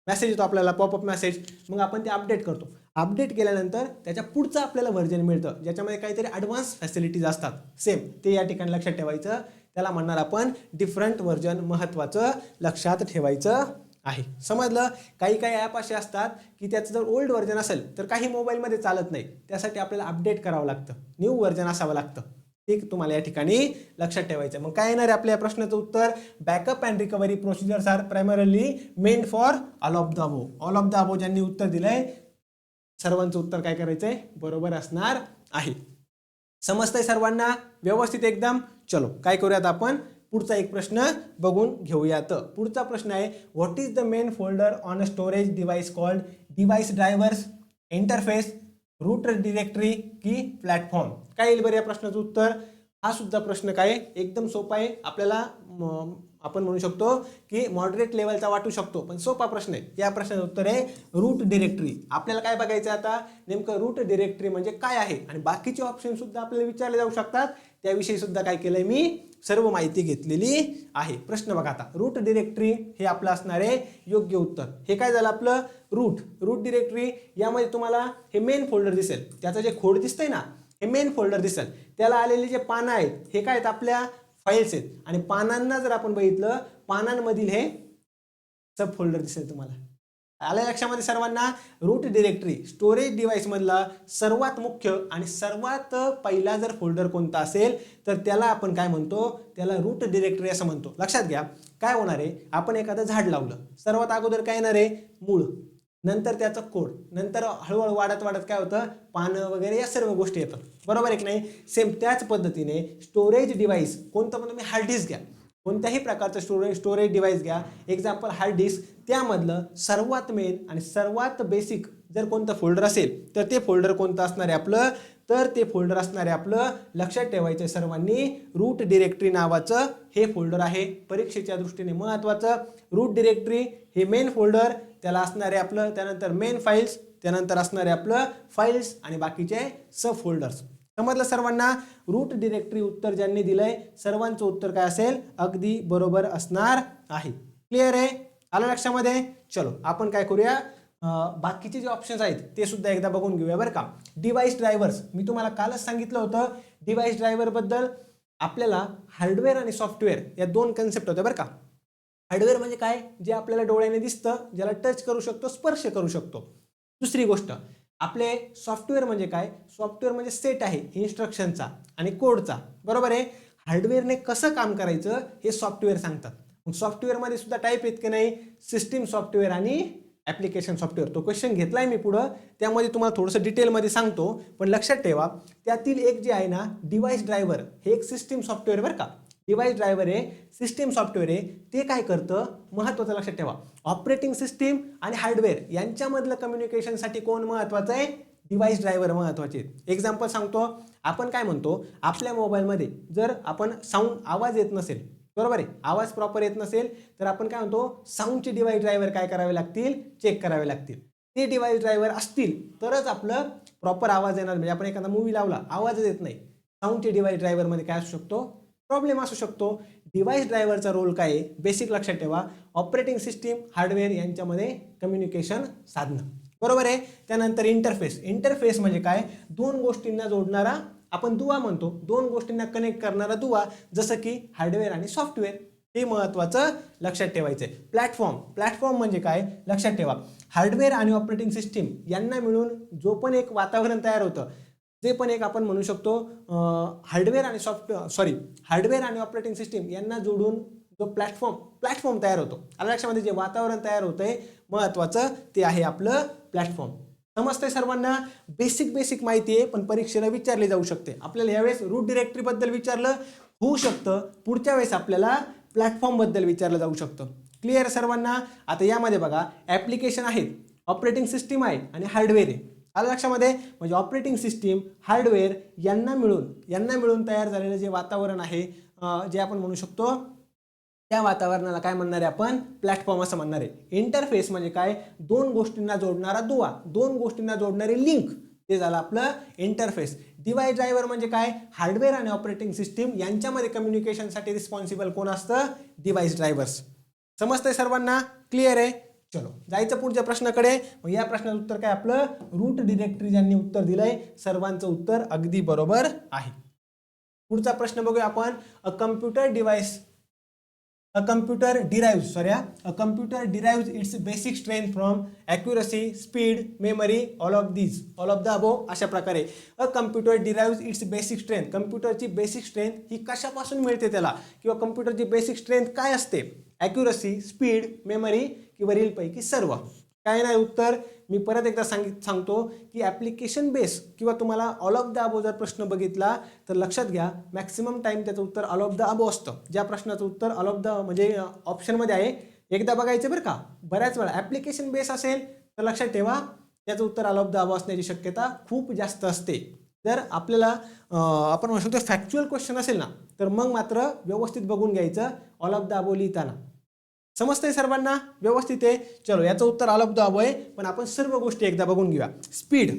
मेसेज येतो आपल्याला, पॉपअप मेसेज. मग आपण ते अपडेट करतो. अपडेट केल्यानंतर त्याच्या पुढचं आपल्याला व्हर्जन मिळतं, ज्याच्यामध्ये काहीतरी ॲडव्हान्स फॅसिलिटीज असतात. सेम ते या ठिकाणी लक्षात ठेवायचं, त्याला म्हणणार आपण डिफरंट व्हर्जन. महत्त्वाचं लक्षात ठेवायचं आहे. समजलं? काही ॲप असे असतात की त्याचं जर ओल्ड व्हर्जन असेल तर काही मोबाईलमध्ये चालत नाही, त्यासाठी आपल्याला अपडेट करावं लागतं, न्यू व्हर्जन असावं लागतं. ते तुम्हाला या ठिकाणी लक्षात ठेवायचं. मग काय येणार आहे आपल्या प्रश्नाचं उत्तर? Backup and recovery procedures are primarily meant for all of the above. All of the above ज्यांनी उत्तर दिलंय, सर्वांचं उत्तर काय करायचंय? बरोबर असणार आहे. समजतंय सर्वांना? व्यवस्थित एकदम? चलो काय करूयात आपण, पुढचा एक प्रश्न बघून घेऊयात. पुढचा प्रश्न आहे, what is the main folder on a storage device called device drivers, interface, root directory की प्लॅटफॉर्म? काय येईल बरं या प्रश्नाचं उत्तर? हा सुद्धा प्रश्न काय एकदम सोपा आहे, आपल्याला आपण म्हणू शकतो की मॉडरेट लेवलचा वाटू शकतो, पण सोपा प्रश्न आहे. या प्रश्नाचं उत्तर आहे रूट डिरेक्टरी. आपल्याला काय बघायचं आता, नेमकं रूट डिरेक्टरी म्हणजे काय आहे आणि बाकीचे ऑप्शन सुद्धा आपल्याला विचारले जाऊ शकतात, त्याविषयी सुद्धा काय केलंय मी सर्व माहिती घेतलेली आहे. प्रश्न बघा आता, रूट डिरेक्टरी हे आपलं असणार आहे योग्य उत्तर. हे काय झालं आपलं रूट डिरेक्टरी. यामध्ये तुम्हाला हे मेन फोल्डर दिसेल, त्याचं जे खोड दिसतंय ना, हे मेन फोल्डर दिसेल. त्याला आलेले जे पानं आहेत हे काय आहेत? आपल्या फाईल्स आहेत. आणि पानांना जर आपण बघितलं, पानांमधील हे सब फोल्डर दिसेल तुम्हाला. आल्या लक्षामध्ये सर्वांना? रूट डिरेक्टरी स्टोरेज डिव्हाइस मधला सर्वात मुख्य आणि सर्वात पहिला जर फोल्डर कोणता असेल तर त्याला आपण काय म्हणतो? त्याला रूट डिरेक्टरी असं म्हणतो. लक्षात घ्या, काय होणार आहे, आपण एखादं झाड लावलं, सर्वात अगोदर काय येणार आहे? मूळ, नंतर त्याचं खोड, नंतर हळूहळू वाढत वाढत काय होतं? पानं वगैरे या सर्व गोष्टी येतात. बरोबर आहे की नाही? सेम त्याच पद्धतीने स्टोरेज डिव्हाइस कोणतं पण तुम्ही हार्ड डिस्क घ्या, कोणत्याही प्रकारचं स्टोरेज डिव्हाइस घ्या, एक्झाम्पल हार्ड डिस्क, त्यामधलं सर्वात मेन आणि सर्वात बेसिक जर कोणतं फोल्डर असेल तर ते फोल्डर कोणतं असणार आहे आपलं? तर ते फोल्डर असणार आहे आपलं, लक्षात ठेवायचं सर्वांनी, रूट डिरेक्टरी नावाचं हे फोल्डर आहे. परीक्षेच्या दृष्टीने महत्त्वाचं, रूट डिरेक्टरी हे मेन फोल्डर, त्याला असणार आहे आपलं, त्यानंतर मेन फाईल्स, त्यानंतर असणार आहे आपलं फाईल्स आणि बाकीचे सब फोल्डर्स. समजलं सर्वांना? रूट डिरेक्टरी उत्तर ज्यांनी दिलंय सर्वांचं उत्तर काय असेल? अगदी बरोबर असणार आहे. क्लिअर आहे? आलं लक्षामध्ये? चलो आपण काय करूया, बाकीचे जे ऑप्शन्स आहेत ते सुद्धा एकदा बघून घेऊया बरं का. डिव्हाइस ड्रायव्हर्स, मी तुम्हाला कालच सांगितलं होतं डिव्हाइस ड्रायव्हर बद्दल. आपल्याला हार्डवेअर आणि सॉफ्टवेअर या दोन कन्सेप्ट होत्या बरं का. हार्डवेअर म्हणजे काय? जे आपल्याला डोळ्याने दिसतं, ज्याला टच करू शकतो, स्पर्श करू शकतो. दुसरी गोष्ट, आपले सॉफ्टवेअर म्हणजे काय? सॉफ्टवेअर म्हणजे सेट आहे इन्स्ट्रक्शनचा आणि कोडचा. बरोबर आहे? हार्डवेअरने कसं काम करायचं हे सॉफ्टवेअर सांगतात. मग सॉफ्टवेअरमध्ये सुद्धा टाईप आहेत की नाही? सिस्टीम सॉफ्टवेअर आणि ॲप्लिकेशन सॉफ्टवेअर. तो क्वेश्चन घेतलाय मी पुढं, त्यामध्ये तुम्हाला थोडंसं डिटेलमध्ये सांगतो, पण लक्षात ठेवा त्यातील एक जे आहे ना डिव्हाइस ड्रायव्हर, हे एक सिस्टीम सॉफ्टवेअर बरं का. डिव्हाइस ड्रायव्हर आहे, सिस्टीम सॉफ्टवेअर आहे. ते काय करतं? महत्त्वाचं लक्षात ठेवा, ऑपरेटिंग सिस्टीम आणि हार्डवेअर यांच्यामधलं कम्युनिकेशनसाठी कोण महत्त्वाचं आहे? डिव्हाइस ड्रायव्हर महत्त्वाचे आहेत. एक्झाम्पल सांगतो, आपण काय म्हणतो, आपल्या मोबाईलमध्ये जर आपण आवाज येत नसेल, बरोबर आहे, आवाज प्रॉपर येत नसेल, तर आपण काय म्हणतो, साऊंडचे डिव्हाइस ड्रायव्हर काय करावे लागतील, चेक करावे लागतील. ते डिव्हाइस ड्रायव्हर असतील तरच आपलं प्रॉपर आवाज येणार. म्हणजे आपण एखादा मूवी लावला, आवाजच येत नाही, साऊंडचे डिव्हाइस ड्रायव्हरमध्ये काय असू शकतो, प्रॉब्लेम असू शकतो. डिव्हाइस ड्रायव्हरचा रोल काय आहे, बेसिक लक्षात ठेवा, ऑपरेटिंग सिस्टीम हार्डवेअर यांच्यामध्ये कम्युनिकेशन साधणं, बरोबर आहे. त्यानंतर इंटरफेस म्हणजे काय, दोन गोष्टींना जोडणारा, आपण दुवा म्हणतो, दोन गोष्टींना कनेक्ट करणारा दुवा, जसं की हार्डवेअर आणि सॉफ्टवेअर. हे महत्त्वाचं लक्षात ठेवायचं आहे. प्लॅटफॉर्म म्हणजे काय, लक्षात ठेवा, हार्डवेअर आणि ऑपरेटिंग सिस्टीम यांना मिळून जो पण एक वातावरण तयार होतं, जे पण एक आपण म्हणू शकतो हार्डवेअर आणि ऑपरेटिंग सिस्टीम यांना जोडून जो प्लॅटफॉर्म तयार होतो. आलं लक्षामध्ये, जे वातावरण तयार होतंय महत्त्वाचं ते आहे आपलं प्लॅटफॉर्म. समजतंय सर्वांना. बेसिक माहिती आहे, पण परीक्षेला विचारली जाऊ शकते. आपल्याला यावेळेस रूट डिरेक्टरीबद्दल विचारलं होऊ शकतं, पुढच्या वेळेस आपल्याला प्लॅटफॉर्मबद्दल विचारलं जाऊ शकतं. क्लिअर सर्वांना. आता यामध्ये बघा, ॲप्लिकेशन आहेत, ऑपरेटिंग सिस्टीम आहे आणि हार्डवेअर आहे. आलं लक्षामध्ये, म्हणजे ऑपरेटिंग सिस्टीम, हार्डवेअर यांना मिळून तयार झालेलं जे वातावरण आहे, जे आपण म्हणू शकतो, त्या वातावरणाला काय म्हणणार आहे आपण, प्लॅटफॉर्म असं म्हणणार आहे. इंटरफेस म्हणजे काय, दोन गोष्टींना जोडणारा दुवा, दोन गोष्टींना जोडणारे लिंक, ते झालं आपलं इंटरफेस. डिव्हाइस ड्रायव्हर म्हणजे काय, हार्डवेअर आणि ऑपरेटिंग सिस्टीम यांच्यामध्ये कम्युनिकेशनसाठी रिस्पॉन्सिबल कोण असतं, डिव्हाइस ड्रायव्हर्स. समजतंय सर्वांना, क्लिअर आहे. चलो जायचं पुढच्या प्रश्नाकडे. मग या प्रश्नाचं उत्तर काय आपलं, रूट डिरेक्टरी ज्यांनी उत्तर दिलंय सर्वांचं उत्तर अगदी बरोबर आहे. पुढचा प्रश्न बघूया आपण. A computer derives its basic strength from accuracy, speed, memory, all of the above. अशा प्रकारे a computer derives its basic strength, कम्प्युटरची बेसिक स्ट्रेंथ ही कशापासून मिळते त्याला, किंवा कम्प्युटरची बेसिक स्ट्रेंथ काय असते, ॲक्युरसी, स्पीड, मेमरी की वरीलपैकी सर्व. काय नाही उत्तर. मी परत एकदा सांगतो की ॲप्लिकेशन बेस किंवा तुम्हाला ऑल ऑफ द अबो जर प्रश्न बघितला तर लक्षात घ्या, मॅक्सिमम टाइम त्याचं उत्तर ऑल ऑफ द अबो असतं. ज्या प्रश्नाचं उत्तर ऑल ऑफ द म्हणजे ऑप्शनमध्ये आहे, एकदा बघायचं बरं का. बऱ्याच वेळा ॲप्लिकेशन बेस असेल तर लक्षात ठेवा त्याचं उत्तर ऑल ऑफ द अबो असण्याची शक्यता खूप जास्त असते. जर आपल्याला आपण म्हणू शकतो फॅक्च्युअल क्वेश्चन असेल ना, तर मग मात्र व्यवस्थित बघून घ्यायचं ऑल ऑफ द अबो लिहिताना. समजतंय सर्वांना, व्यवस्थित आहे. चलो याचं उत्तर ऑल ऑफ द अबो आहे, पण आपण सर्व गोष्टी एकदा बघून घेऊया. स्पीड,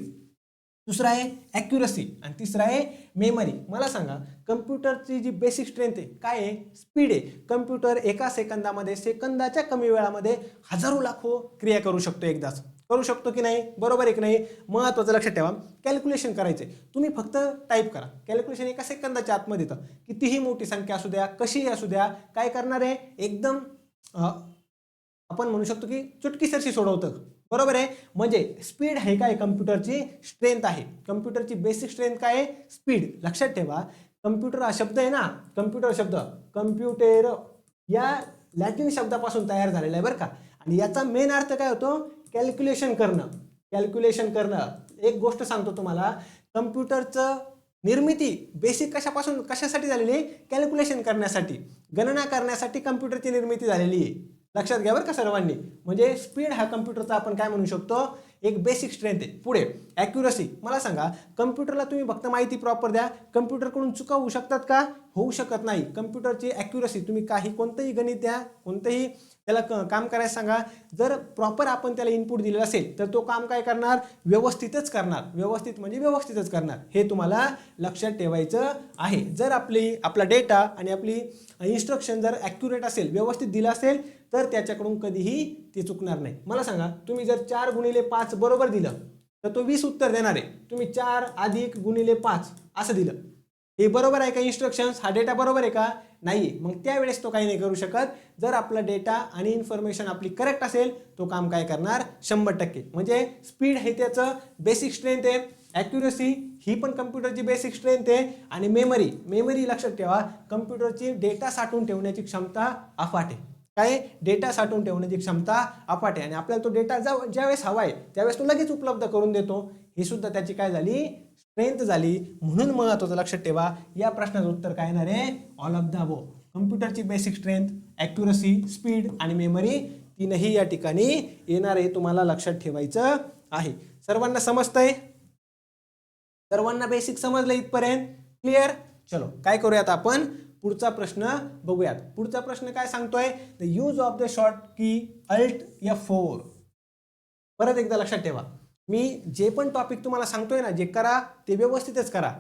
दुसरा आहे ॲक्युरसी आणि तिसरा आहे मेमरी. मला सांगा, कम्प्युटरची जी बेसिक स्ट्रेंथ आहे काय आहे, स्पीड आहे. कम्प्युटर एका सेकंदामध्ये, सेकंदाच्या कमी वेळामध्ये हजारो लाखो क्रिया करू शकतो, एकदाच करू शकतो की नाही, बरोबर आहे की नाही. महत्त्वाचं लक्षात ठेवा, कॅल्क्युलेशन करायचं आहे, तुम्ही फक्त टाईप करा, कॅल्क्युलेशन एका सेकंदाच्या आतमध्ये येतं. कितीही मोठी संख्या असू द्या, कशीही असू द्या, काय करणार आहे, एकदम आपण म्हणू शकतो की चुटकीसरशी सोडवतं, बरोबर आहे. म्हणजे स्पीड आहे काय, कम्प्युटरची स्ट्रेंथ आहे. कम्प्युटरची बेसिक स्ट्रेंथ काय आहे, स्पीड. लक्षात ठेवा, कम्प्युटर हा शब्द आहे ना, कम्प्युटर शब्द, कम्प्युटर या लॅटिन शब्दापासून तयार झालेला आहे बरं का. आणि याचा मेन अर्थ काय होतो, कॅल्क्युलेशन करणं. एक गोष्ट सांगतो तुम्हाला, कम्प्युटरचं निर्मिती बेसिक कशासाठी झालेली आहे, कॅल्क्युलेशन करण्यासाठी, गणना करण्यासाठी कम्प्युटरची निर्मिती झालेली आहे. लक्षात घ्या बरं का सर्वांनी. म्हणजे स्पीड हा कम्प्युटरचा आपण काय म्हणू शकतो, एक बेसिक स्ट्रेंथ आहे. पुढे ॲक्युरसी. मला सांगा, कम्प्युटरला तुम्ही फक्त माहिती प्रॉपर द्या, कम्प्युटरकडून चुका होऊ शकतात का, होऊ शकत नाही. कम्प्युटरची ॲक्युरसी, तुम्ही कोणतंही गणित द्या, कोणतंही त्याला काम करायला सांगा, जर प्रॉपर आपण त्याला इनपुट दिलेलं असेल तर तो काम काय करणार, व्यवस्थितच करणार. व्यवस्थितच करणार, हे तुम्हाला लक्षात ठेवायचं आहे. जर आपला डेटा आणि आपली इन्स्ट्रक्शन जर ॲक्युरेट असेल, व्यवस्थित दिलं असेल, तर त्याच्याकडून कधीही ते चुकणार नाही. मला सांगा, तुम्ही जर 4 गुणिले 5 बरोबर दिलं तर तो 20 उत्तर देणार आहे. तुम्ही 4 अधिक गुणिले 5 असं दिलं, हे बरोबर आहे का, इन्स्ट्रक्शन्स, हा डेटा बरोबर आहे का, नाही. मग त्यावेळेस तो काही नाही करू शकत. जर आपला डेटा आणि इन्फॉर्मेशन आपली करेक्ट असेल, तो काम काय करणार, 100%. म्हणजे स्पीड हे त्याचं बेसिक स्ट्रेंथ आहे. ॲक्युरसी ही पण कम्प्युटरची बेसिक स्ट्रेंथ आहे. आणि मेमरी लक्षात ठेवा, कम्प्युटरची डेटा साठवून ठेवण्याची क्षमता अफाट आहे. काय, डेटा साठवून ठेवण्याची क्षमता अफाट आहे. आणि आपल्याला तो डेटा ज्यावेळेस हवा आहे त्यावेळेस तो लगेच उपलब्ध करून देतो. ही सुद्धा त्याची काय झाली, स्ट्रेंथ झाली. म्हणून महत्त्वाचं लक्षात ठेवा, या प्रश्नाचं उत्तर काय येणार आहे, ऑल ऑफ द अबो. कम्प्युटरची बेसिक स्ट्रेंथ, ॲक्युरसी, स्पीड आणि मेमरी तीनही या ठिकाणी येणार आहे, तुम्हाला लक्षात ठेवायचं आहे. सर्वांना समजतंय. सर्वांना बेसिक समजलं इथपर्यंत? क्लिअर? चलो काय करूयात आपण पुढचा प्रश्न बघूयात. पुढचा प्रश्न काय सांगतोय? The use of the short की Alt F4. परत एकदा लक्षात ठेवा, मी जे पण टॉपिक तुम्हाला सांगतोय ना, जे करा ते व्यवस्थितच करा.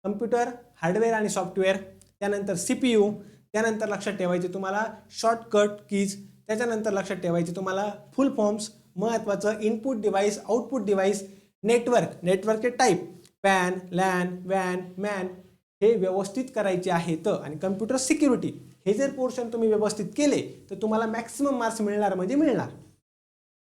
कम्प्युटर हार्डवेअर आणि सॉफ्टवेअर, त्यानंतर CPU, त्यानंतर लक्षात ठेवायचे तुम्हाला शॉर्टकट कीज, त्याच्यानंतर लक्षात ठेवायचे तुम्हाला फुल फॉर्म्स, महत्त्वाचं इनपुट डिव्हाइस, आउटपुट डिव्हाइस, नेटवर्कचे टाईप, पॅन, लॅन, वॅन, मॅन, हे व्यवस्थित करायचे आहेत. आणि कम्प्युटर सिक्युरिटी हे जर पोर्शन तुम्ही व्यवस्थित केले तर तुम्हाला मॅक्सिमम मार्क्स मिळणार म्हणजे मिळणार.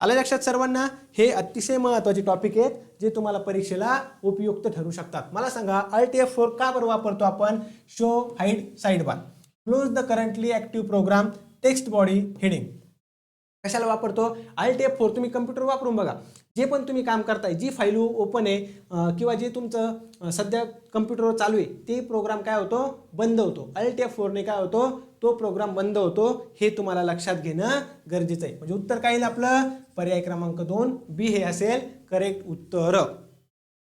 आलं लक्षात सर्वांना? हे अतिशय महत्त्वाचे टॉपिक आहेत जे तुम्हाला परीक्षेला उपयुक्त ठरू शकतात. मला सांगा Alt F4 का बरं वापरतो आपण? Show hide sidebar, close the currently active program, text body heading. कशाला वापरतो Alt F4? तुम्ही कम्प्युटर वापरून बघा, जे पण तुम्ही काम करताय, जी फाईल ओपन आहे किंवा जे तुमचं सध्या कम्प्युटरवर चालू आहे ते प्रोग्राम काय होतो? बंद होतो. Alt F4ने काय होतो? तो प्रोग्राम बंद होतो. हे तुम्हाला लक्षात घेणं गरजेचं आहे. म्हणजे उत्तर काय येईल आपलं? पर्याय क्रमांक 2 बी हे असेल करेक्ट उत्तर.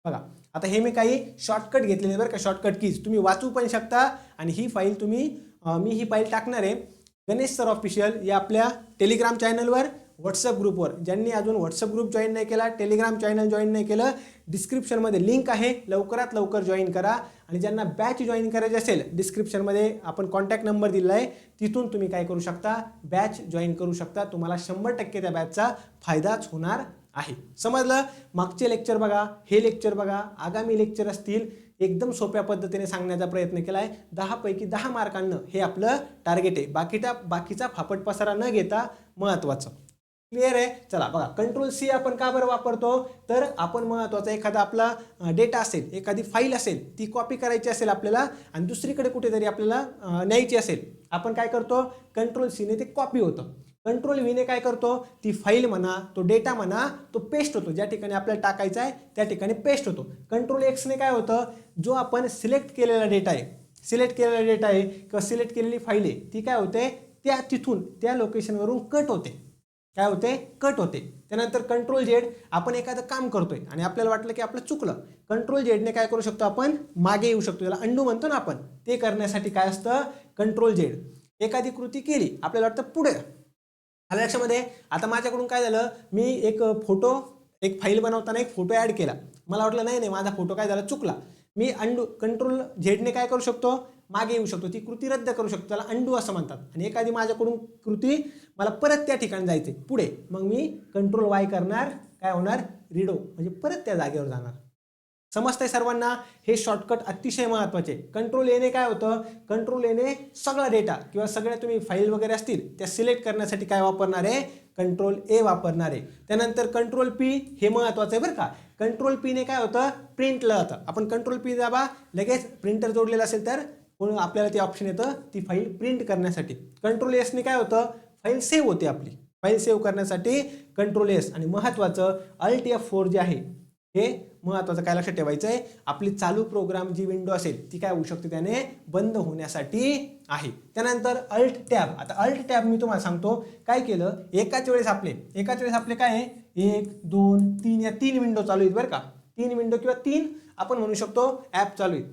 बघा आता हे मी काही शॉर्टकट घेतलेले बरं का, शॉर्टकट कीज तुम्ही वाचू पण शकता. आणि ही फाईल तुम्ही मी ही फाईल टाकणार आहे गणेश सर ऑफिशियल या आपल्या टेलिग्राम चॅनलवर, व्हॉट्सअप ग्रुपवर. ज्यांनी अजून व्हॉट्सअप ग्रुप जॉईन नाही केला, टेलिग्राम चॅनल जॉईन नाही केलं, डिस्क्रिप्शनमध्ये लिंक आहे, लवकरात लवकर जॉईन करा. आणि ज्यांना बॅच जॉईन करायची असेल, डिस्क्रिप्शनमध्ये आपण कॉन्टॅक्ट नंबर दिला आहे, तिथून तुम्ही काय करू शकता? बॅच जॉईन करू शकता. तुम्हाला 100% त्या बॅचचा फायदाच होणार आहे. समजलं? मागचे लेक्चर बघा, हे लेक्चर बघा, आगामी लेक्चर असतील, एकदम सोप्या पद्धतीने सांगण्याचा प्रयत्न केला आहे. 10 पैकी 10 मार्कांना हे आपलं टार्गेट आहे. बाकीचा फापट पसारा न घेता महत्त्वाचं. क्लिअर आहे? चला बघा, Ctrl+C आपण का बरं वापरतो? तर आपण महत्त्वाचा एखादा आपला डेटा असेल, एखादी फाईल असेल, ती कॉपी करायची असेल आपल्याला आणि दुसरीकडे कुठेतरी आपल्याला न्यायची असेल, आपण काय करतो? Ctrl+C ने ते कॉपी होतं. Ctrl+V ने काय करतो? ती फाईल म्हणा, तो डेटा म्हणा, तो पेस्ट होतो. ज्या ठिकाणी आपल्याला टाकायचा आहे त्या ठिकाणी पेस्ट होतो. Ctrl+X ने काय होतं? जो आपण सिलेक्ट केलेला डेटा आहे, किंवा सिलेक्ट केलेली फाईल आहे, ती काय होते? तिथून त्या लोकेशनवरून कट होते. काय होते? कट होते. त्यानंतर Ctrl+Z, आपण एखादं काम करतोय आणि आपल्याला वाटलं की आपलं चुकलं, Ctrl+Z ने काय करू शकतो? आपण मागे येऊ शकतो. त्याला अंडू म्हणतो ना आपण. ते करण्यासाठी काय असतं? Ctrl+Z. एखादी कृती केली, आपल्याला वाटतं पुढे. आलं लक्षामध्ये? आता माझ्याकडून काय झालं? मी एक फाईल बनवताना एक फोटो ॲड केला. मला वाटलं नाही माझा फोटो काय झाला? चुकला. मी Ctrl+Z ने काय करू शकतो? मागे येऊ शकतो. ती कृती रद्द करू शकतो. त्याला अंडू असं म्हणतात. आणि एखादी माझ्याकडून कृती मला परत त्या ठिकाणी जायचे पुढे, मग मी Ctrl+Y करणार, काय होणार? रिडो, म्हणजे परत त्या जागेवर जाणार. समजतंय सर्वांना? हे शॉर्टकट अतिशय महत्त्वाचे. Ctrl+A ने काय होतं? Ctrl+A ने सगळा डेटा किंवा सगळ्या तुम्ही फाईल वगैरे असतील त्या सिलेक्ट करण्यासाठी काय वापरणार आहे? Ctrl+A वापरणार आहे. त्यानंतर Ctrl+P हे महत्त्वाचं आहे बरं का. Ctrl+P ने काय होतं? प्रिंटला जातं. आपण Ctrl+P दाबा, लगेच प्रिंटर जोडलेलं असेल तर आपल्याला ते ऑप्शन येतं ती फाईल प्रिंट करण्यासाठी. Ctrl+S ने काय होतं? फाईल सेव्ह होते आपली. फाईल सेव्ह करण्यासाठी Ctrl+S. आणि महत्त्वाचं Alt F4 जे आहे हे महत्त्वाचं काय लक्षात ठेवायचं आहे? आपली चालू प्रोग्राम जी विंडो असेल ती काय होऊ शकते? त्याने बंद होण्यासाठी आहे. त्यानंतर Alt Tab. आता Alt Tab मी तुम्हाला सांगतो काय केलं. एकाच वेळेस आपले काय आहे? 1, 2, 3 या 3 विंडो चालू आहेत बरं का. 3 विंडो किंवा 3 आपण म्हणू शकतो ॲप चालू आहेत.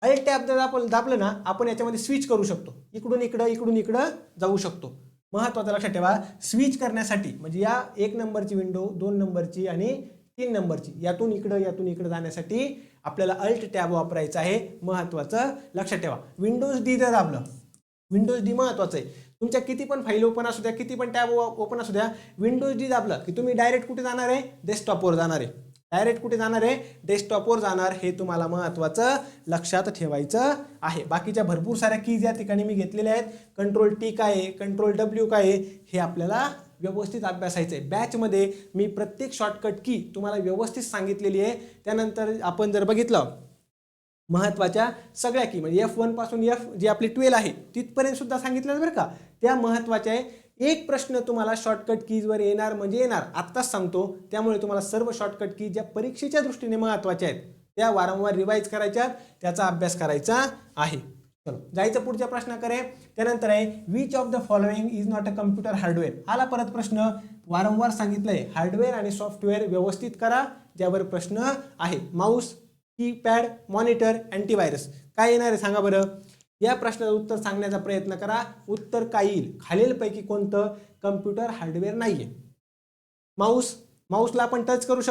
Alt Tab जर आपण दाबलं ना, आपण याच्यामध्ये स्विच करू शकतो. इकडून इकडं जाऊ शकतो. महत्त्वाचं लक्षात ठेवा, स्विच करण्यासाठी म्हणजे या 1 नंबरची विंडो, 2 नंबरची आणि 3 नंबरची, यातून इकडं जाण्यासाठी आपल्याला Alt Tab वापरायचं आहे. महत्त्वाचं लक्षात ठेवा. Windows D जर दाबलं, Windows D महत्त्वाचं आहे. तुमच्या किती पण फाईल ओपन असू द्या, किती पण टॅब ओपन असू द्या, Windows D दाबलं की तुम्ही डायरेक्ट कुठे जाणार आहे? डेस्कटॉपवर जाणार आहे. डेस्कटॉपवर जाणार. हे तुम्हाला महत्त्वाचं लक्षात ठेवायचं आहे. बाकीच्या भरपूर साऱ्या कीज या ठिकाणी मी घेतलेल्या आहेत. Ctrl+T काय आहे? Ctrl+W काय आहे? हे आपल्याला व्यवस्थित अभ्यासायचं आहे. बॅचमध्ये मी प्रत्येक शॉर्टकट की तुम्हाला व्यवस्थित सांगितलेली आहे. त्यानंतर आपण जर बघितलं महत्त्वाच्या सगळ्या की म्हणजे F1 पासून F जी आपली 12 आहे तिथपर्यंत सुद्धा सांगितलं बरं का. त्या महत्त्वाच्या आहे. एक प्रश्न तुम्हाला शॉर्टकट कीजवर येणार म्हणजे येणार, आत्ताच सांगतो. त्यामुळे तुम्हाला सर्व शॉर्टकट की ज्या परीक्षेच्या दृष्टीने महत्त्वाच्या आहेत त्या वारंवार रिवाईज करायच्या, त्याचा अभ्यास करायचा आहे. चलो जायचं पुढच्या प्रश्नाकडे. त्यानंतर आहे which of the following is not a computer hardware. आला परत प्रश्न. वारंवार सांगितलंय हार्डवेअर आणि सॉफ्टवेअर व्यवस्थित करा, ज्यावर प्रश्न आहे. Mouse, keypad, monitor, antivirus. काय येणार आहे सांगा बरं. या प्रश्नाचं उत्तर सांगण्याचा प्रयत्न करा. उत्तर काय येईल. खालीलपैकी कोणतं कम्प्युटर हार्डवेअर नाहीये. माऊसला आपण टच करू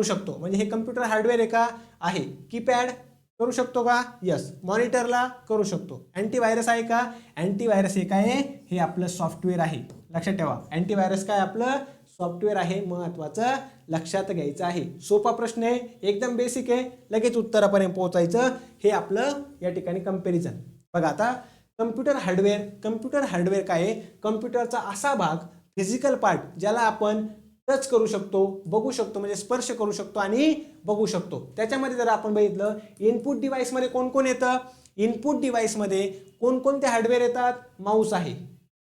शकतो म्हणजे हे कम्प्युटर हार्डवेअर आहे का. आहे. कीपॅड करू शकतो का. यस. मॉनिटरला करू शकतो. अँटीव्हायरस आहे का. अँटीव्हायरस हे काय आहे. हे आपलं सॉफ्टवेअर आहे. लक्षात ठेवा. अँटीव्हायरस काय आपलं सॉफ्टवेअर आहे. महत्वाचं लक्षात घ्यायचं आहे. सोपा प्रश्न आहे. एकदम बेसिक आहे. लगेच उत्तरापर्यंत पोहोचायचं. हे आपलं या ठिकाणी कंपॅरिझन. बघा आता कम्प्युटर हार्डवेअर काय आहे. कम्प्युटरचा असा भाग फिजिकल पार्ट ज्याला आपण टच करू शकतो, बघू शकतो म्हणजे स्पर्श करू शकतो आणि बघू शकतो. त्याच्यामध्ये जर आपण बघितलं इनपुट डिव्हाइसमध्ये कोण कोण येतं. इनपुट डिव्हाइसमध्ये कोणकोणते हार्डवेअर येतात. माऊस आहे,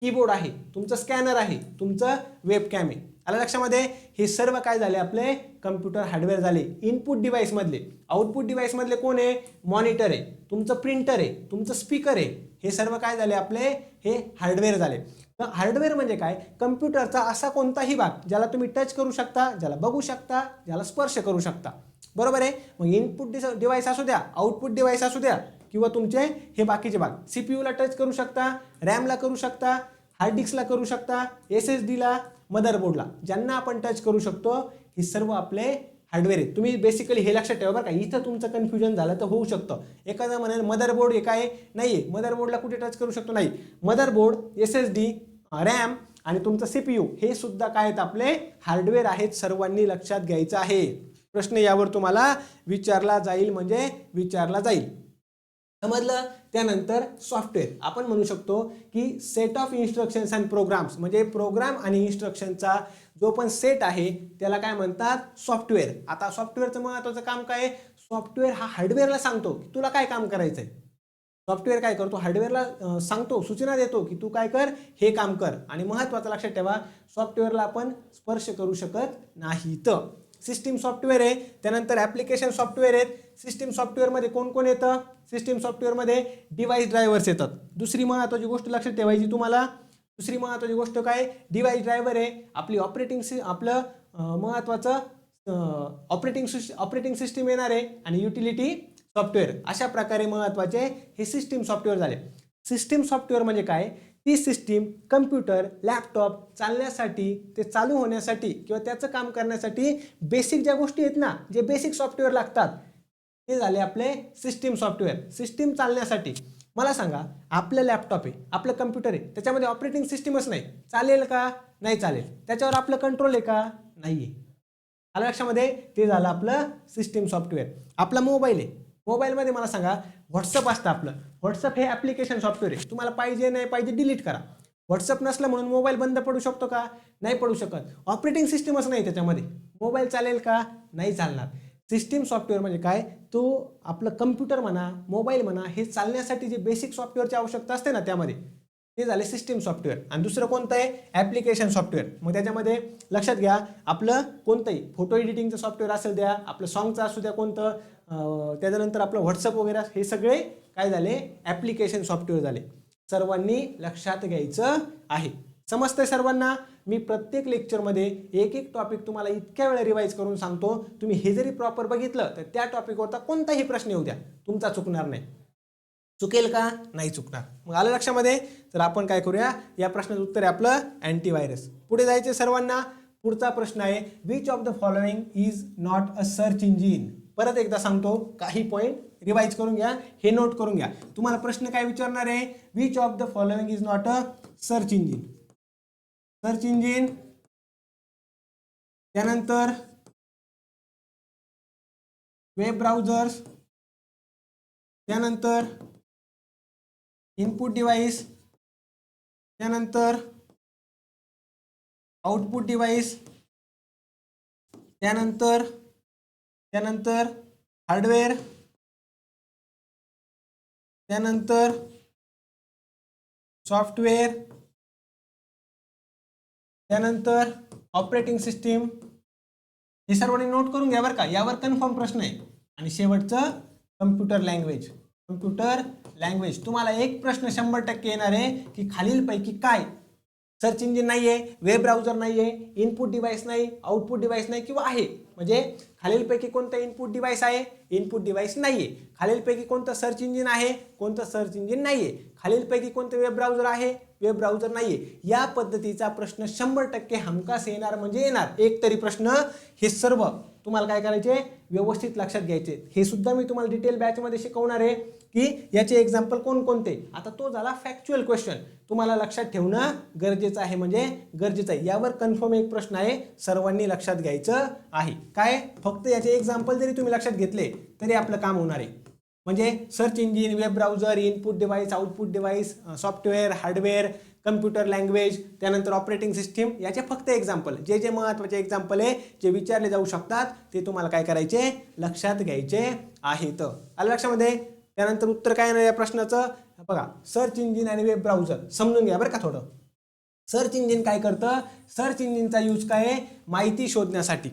कीबोर्ड आहे, तुमचं स्कॅनर आहे, तुमचं वेबकॅम आहे. आलं लक्षामध्ये. हे सर्व काय झाले आपले कम्प्युटर हार्डवेअर झाले इनपुट डिव्हाइस मधले. आउटपुट डिव्हाइस मधले कोण आहे. मॉनिटर आहे, तुमचं प्रिंटर आहे, तुमचं स्पीकर आहे. हे सर्व काय झाले आपले हे हार्डवेअर झाले. तर हार्डवेअर म्हणजे काय. कम्प्युटरचा असा कोणताही भाग ज्याला तुम्ही टच करू शकता, ज्याला बघू शकता, ज्याला स्पर्श करू शकता. बरोबर आहे. मग इनपुट डिव्हाइस असू द्या, आउटपुट डिव्हाइस असू द्या किंवा तुमचे हे बाकीचे भाग. सीपीयूला टच करू शकता, रॅमला करू शकता, हार्ड डिस्कला करू शकता, SSDला, मदरबोर्डला, ज्यांना आपण टच करू शकतो. हे सर्व आपले हार्डवेअर आहे. तुम्ही बेसिकली हे लक्षात ठेवा बरं का. इथं तुमचं कन्फ्युजन झालं तर होऊ शकतं. एखादा म्हणेल मदरबोर्ड हे काय नाहीये. मदरबोर्डला कुठे टच करू शकतो नाही. मदरबोर्ड, SSD, रॅम आणि तुमचं CPU हे सुद्धा काय आहेत आपले हार्डवेअर आहेत. सर्वांनी लक्षात घ्यायचं आहे. प्रश्न यावर तुम्हाला विचारला जाईल. समजलं. त्यानंतर सॉफ्टवेअर आपण म्हणू शकतो की set of instructions and programs म्हणजे प्रोग्राम आणि इन्स्ट्रक्शनचा जो पण सेट आहे त्याला काय म्हणतात सॉफ्टवेअर. आता सॉफ्टवेअरचं महत्त्वाचं काम काय. सॉफ्टवेअर हा हार्डवेअरला सांगतो की तुला काय काम करायचंय. सॉफ्टवेअर काय करतो हार्डवेअरला सांगतो, सूचना देतो की तू काय कर, हे काम कर. आणि महत्त्वाचं लक्षात ठेवा सॉफ्टवेअरला आपण स्पर्श करू शकत नाहीत. सिस्टीम सॉफ्टवेअर आहे. त्यानंतर ॲप्लिकेशन सॉफ्टवेअर आहेत. सिस्टीम सॉफ्टवेअरमध्ये कोण कोण येतं. सिस्टीम सॉफ्टवेअरमध्ये डिव्हाइस ड्रायव्हर्स येतात. दुसरी महत्त्वाची गोष्ट लक्षात ठेवायची तुम्हाला. दुसरी महत्त्वाची गोष्ट काय डिव्हाइस ड्रायव्हर आहे. आपली आपलं महत्त्वाचं ऑपरेटिंग सिस्टीम येणार आहे आणि युटिलिटी सॉफ्टवेअर. अशा प्रकारे महत्त्वाचे हे सिस्टीम सॉफ्टवेअर झाले. सिस्टीम सॉफ्टवेअर म्हणजे काय. ती सिस्टीम कम्प्युटर, लॅपटॉप चालण्यासाठी, ते चालू होण्यासाठी किंवा त्याचं काम करण्यासाठी बेसिक ज्या गोष्टी आहेत ना, जे बेसिक सॉफ्टवेअर लागतात ते झाले आपले सिस्टीम सॉफ्टवेअर. सिस्टीम चालण्यासाठी मला सांगा आपलं लॅपटॉप आहे, आपलं कम्प्युटर आहे, त्याच्यामध्ये ऑपरेटिंग सिस्टीमच नाही, चालेल का. नाही चालेल. त्याच्यावर आपलं कंट्रोल आहे का. नाही आहे. आलं लक्षामध्ये. ते झालं आपलं सिस्टीम सॉफ्टवेअर. आपला मोबाईल आहे. मोबाईलमध्ये मला सांगा व्हॉट्सअप असतं आपलं. व्हॉट्सअप हे ॲप्लिकेशन सॉफ्टवेअर आहे. तुम्हाला पाहिजे नाही पाहिजे डिलीट करा. व्हॉट्सअप नसलं म्हणून मोबाईल बंद पडू शकतो का. नाही पडू शकत. ऑपरेटिंग सिस्टीमच नाही त्याच्यामध्ये. मोबाईल चालेल का. नाही चालणार. सिस्टीम सॉफ्टवेअर म्हणजे काय. तो आपलं कम्प्युटर म्हणा, मोबाईल म्हणा, हे चालण्यासाठी जे बेसिक सॉफ्टवेअरची आवश्यकता असते ना त्यामध्ये ते झाले सिस्टीम सॉफ्टवेअर. आणि दुसरं कोणतं आहे ॲप्लिकेशन सॉफ्टवेअर. मग त्याच्यामध्ये लक्षात घ्या आपलं कोणतंही फोटो एडिटिंगचं सॉफ्टवेअर असेल द्या, आपलं सॉंगचं असू द्या कोणतं, त्याच्यानंतर आपलं व्हॉट्सअप वगैरे हे सगळे काय झाले ॲप्लिकेशन सॉफ्टवेअर झाले. सर्वांनी लक्षात घ्यायचं आहे. समजतंय सर्वांना. मी प्रत्येक लेक्चरमध्ये एक एक टॉपिक तुम्हाला इतक्या वेळा रिवाईज करून सांगतो. तुम्ही हे जरी प्रॉपर बघितलं तर त्या टॉपिकवरचा कोणताही प्रश्न येऊ द्या तुमचा चुकणार नाही. चुकेल का. नाही चुकणार. मग आलं लक्षामध्ये. तर आपण काय करूया या प्रश्नाचं उत्तर आहे आपलं अँटीव्हायरस. पुढे जायचे सर्वांना. पुढचा प्रश्न आहे which of the following is not a search engine. परत एकदा सांगतो काही पॉईंट रिवाईज करून घ्या, हे नोट करून घ्या. तुम्हाला प्रश्न काय विचारणार आहे. Which of the following is not a search engine. Search engine, त्यानंतर वेब ब्राउझर्स, त्यानंतर इनपुट डिव्हाइस, त्यानंतर आउटपुट डिव्हाइस, त्यानंतर हार्डवेअर, त्यानंतर सॉफ्टवेअर, त्यानंतर ऑपरेटिंग सिस्टीम. हे सर्वांनी नोट करून घ्या बरं का. यावर कन्फर्म प्रश्न आहे. आणि शेवटचं कम्प्युटर लँग्वेज. तुम्हाला एक प्रश्न 100% येणार आहे की खालीलपैकी काय सर्च इंजिन नाही आहे, वेब ब्राउझर नाही आहे, इनपुट डिव्हाइस नाही, आउटपुट डिव्हाइस नाही किंवा आहे, म्हणजे खालीलपैकी कोणतं इनपुट डिव्हाइस आहे, इनपुट डिव्हाइस नाही आहे. खालीलपैकी कोणतं सर्च इंजिन आहे, कोणतं सर्च इंजिन नाही आहे. खालीलपैकी कोणतं वेब ब्राउझर आहे, वेब ब्राउझर नाही आहे. या पद्धतीचा प्रश्न 100% हमखास येणार म्हणजे येणार. एक तरी प्रश्न हे सर्व तुम्हाला काय करायचे, व्यवस्थित लक्षात घ्यायचे. हे सुद्धा मी तुम्हाला डिटेल बॅचमध्ये शिकवणार आहे की याचे एक्झाम्पल कोणकोणते. आता तो झाला फॅक्च्युअल क्वेश्चन, तुम्हाला लक्षात ठेवणं गरजेचं आहे, म्हणजे गरजेचं आहे. यावर कन्फर्म एक प्रश्न आहे, सर्वांनी लक्षात घ्यायचं आहे. काय, फक्त याचे एक्झाम्पल जरी तुम्ही लक्षात घेतले तरी आपलं काम होणार आहे. म्हणजे search engine, web browser, input device, output device, software, hardware, computer language, त्यानंतर ऑपरेटिंग सिस्टीम, याचे फक्त एक्झाम्पल, जे जे महत्त्वाचे एक्झाम्पल आहे जे विचारले जाऊ शकतात ते तुम्हाला काय करायचे, लक्षात घ्यायचे आहेत. आलं लक्षामध्ये. त्यानंतर उत्तर काय येणार या प्रश्नाचं बघा, सर्च इंजिन आणि वेब ब्राउझर समजून घ्या बरं का थोडं. सर्च इंजिन काय करतं, सर्च इंजिनचा यूज काय आहे, माहिती शोधण्यासाठी.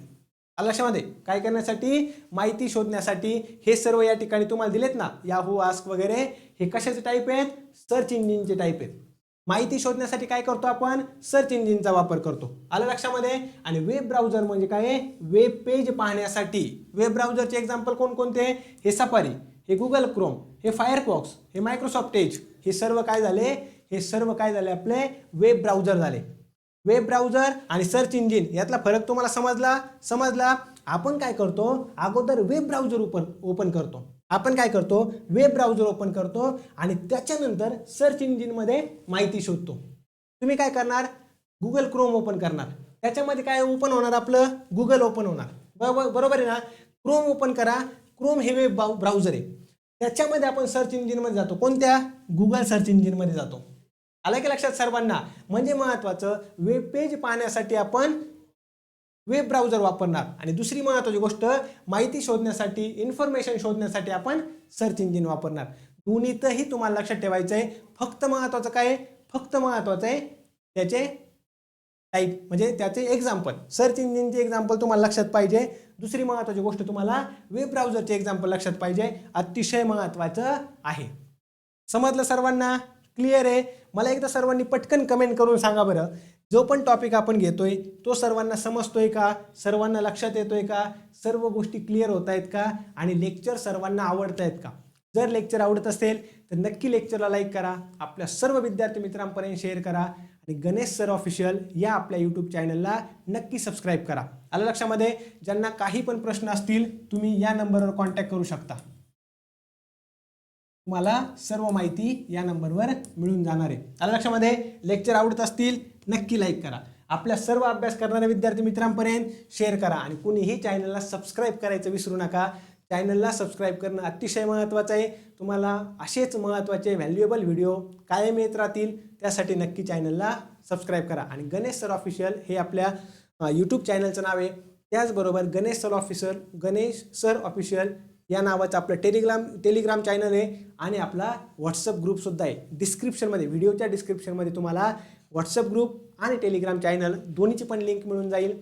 आलं लक्षामध्ये, काय करण्यासाठी, माहिती शोधण्यासाठी. हे सर्व या ठिकाणी तुम्हाला दिलेत ना, याहू, आस्क वगैरे, हे कशाचे टाईप आहेत, सर्च इंजिनचे टाईप आहेत. माहिती शोधण्यासाठी काय करतो आपण, सर्च इंजिनचा वापर करतो. आलं लक्षामध्ये. आणि वेब ब्राउझर म्हणजे काय, वेब पेज पाहण्यासाठी. वेब ब्राउझरचे एक्झाम्पल कोणकोणते, हे सफारी, हे गुगल क्रोम, हे फायरफॉक्स, हे मायक्रोसॉफ्ट एज, हे सर्व काय झाले, हे सर्व काय झाले आपले वेब ब्राउझर झाले. वेब ब्राउझर आणि सर्च इंजिन यातला फरक तुम्हाला समजला. आपण काय करतो, अगोदर वेब ब्राउझर ओपन करतो. आपण काय करतो, वेब ब्राउझर ओपन करतो आणि त्याच्यानंतर सर्च इंजिनमध्ये माहिती शोधतो. तुम्ही काय करणार, गुगल क्रोम ओपन करणार, त्याच्यामध्ये काय ओपन होणार, आपलं गुगल ओपन होणार. बरोबर आहे ना. क्रोम ओपन करा, क्रोम हे वेब ब्राउझर आहे, त्याच्यामध्ये आपण सर्च इंजिनमध्ये जातो. कोणत्या, गुगल सर्च इंजिनमध्ये जातो. आलं की लक्षात सर्वांना. म्हणजे महत्त्वाचं, वेब पेज पाहण्यासाठी आपण वेब ब्राउझर वापरणार आणि दुसरी महत्त्वाची गोष्ट, माहिती शोधण्यासाठी, इन्फॉर्मेशन शोधण्यासाठी आपण सर्च इंजिन वापरणार. दोन्हीतही तुम्हाला लक्षात ठेवायचं आहे. फक्त महत्त्वाचं काय, फक्त महत्त्वाचं आहे त्याचे टाईप, म्हणजे त्याचे एक्झाम्पल. सर्च इंजिनचे एक्झाम्पल तुम्हाला लक्षात पाहिजे. दुसरी महत्त्वाची गोष्ट, तुम्हाला वेब ब्राउझरचे एक्झाम्पल लक्षात पाहिजे. अतिशय महत्त्वाचं आहे. समजलं सर्वांना, क्लिअर आहे. मला एकदा सर्वांनी पटकन कमेंट करून सांगा बरं, जो पण टॉपिक आपण घेतोय तो सर्वांना समजतोय का, सर्वांना लक्षात येतोय का, सर्व गोष्टी क्लिअर होत आहेत का, आणि लेक्चर सर्वांना आवडत आहेत का. जर लेक्चर आवडत असेल तर नक्की लेक्चरला लाईक करा, आपल्या सर्व विद्यार्थी मित्रांपर्यंत शेअर करा आणि गणेश सर ऑफिशियल या आपल्या यूट्यूब चॅनलला नक्की सबस्क्राईब करा. आलं लक्षामध्ये. ज्यांना काही पण प्रश्न असतील तुम्ही या नंबरवर कॉन्टॅक्ट करू शकता. तुम्हाला सर्व माहिती या नंबरवर मिळून जाणार आहे. आलं लक्षामध्ये. लेक्चर आवडत असतील नक्की लाईक करा, आपल्या सर्व अभ्यास करणाऱ्या विद्यार्थी मित्रांपर्यंत शेअर करा आणि कुणीही चॅनलला सबस्क्राईब करायचं विसरू नका. चॅनलला सबस्क्राईब करणं अतिशय महत्त्वाचं आहे. तुम्हाला असेच महत्त्वाचे व्हॅल्युएबल व्हिडिओ कायम येत राहतील, त्यासाठी नक्की चॅनलला सबस्क्राईब करा. आणि गणेश सर ऑफिशियल हे आपल्या यूट्यूब चॅनलचं नाव आहे. त्याचबरोबर गणेश सर ऑफिशियल या नावाचं आपलं टेलिग्राम चॅनल आहे आणि आपला व्हॉट्सअप ग्रुपसुद्धा आहे. डिस्क्रिप्शनमध्ये, व्हिडिओच्या डिस्क्रिप्शनमध्ये तुम्हाला व्हॉट्सअप ग्रुप आणि टेलिग्राम चॅनल दोन्हीची पण लिंक मिळून जाईल.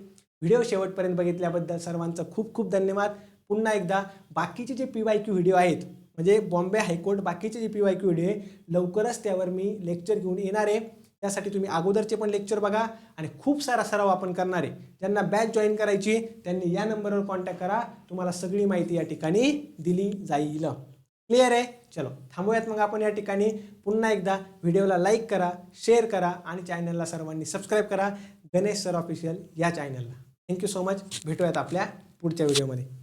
व्हिडिओ शेवटपर्यंत बघितल्याबद्दल सर्वांचं खूप खूप धन्यवाद. पुन्हा एकदा बाकीचे जे PYQ व्हिडिओ आहेत, म्हणजे बॉम्बे हायकोर्ट बाकीचे जे PYQ व्हिडिओ आहे, लवकरच त्यावर मी लेक्चर घेऊन येणार आहे. त्यासाठी तुम्ही अगोदरचे पण लेक्चर बघा आणि खूप सारा सराव आपण करणार आहे. ज्यांना बॅच जॉईन करायची त्यांनी या नंबरवर कॉन्टॅक्ट करा, तुम्हाला सगळी माहिती या ठिकाणी दिली जाईल. क्लिअर आहे. चलो थांबूयात मग आपण या ठिकाणी. पुन्हा एकदा व्हिडिओला लाईक करा, शेअर करा आणि चॅनलला सर्वांनी सबस्क्राईब करा, गणेश सर ऑफिशियल या चॅनलला. Thank you so much. भेटूयात आपल्या पुढच्या व्हिडिओमध्ये.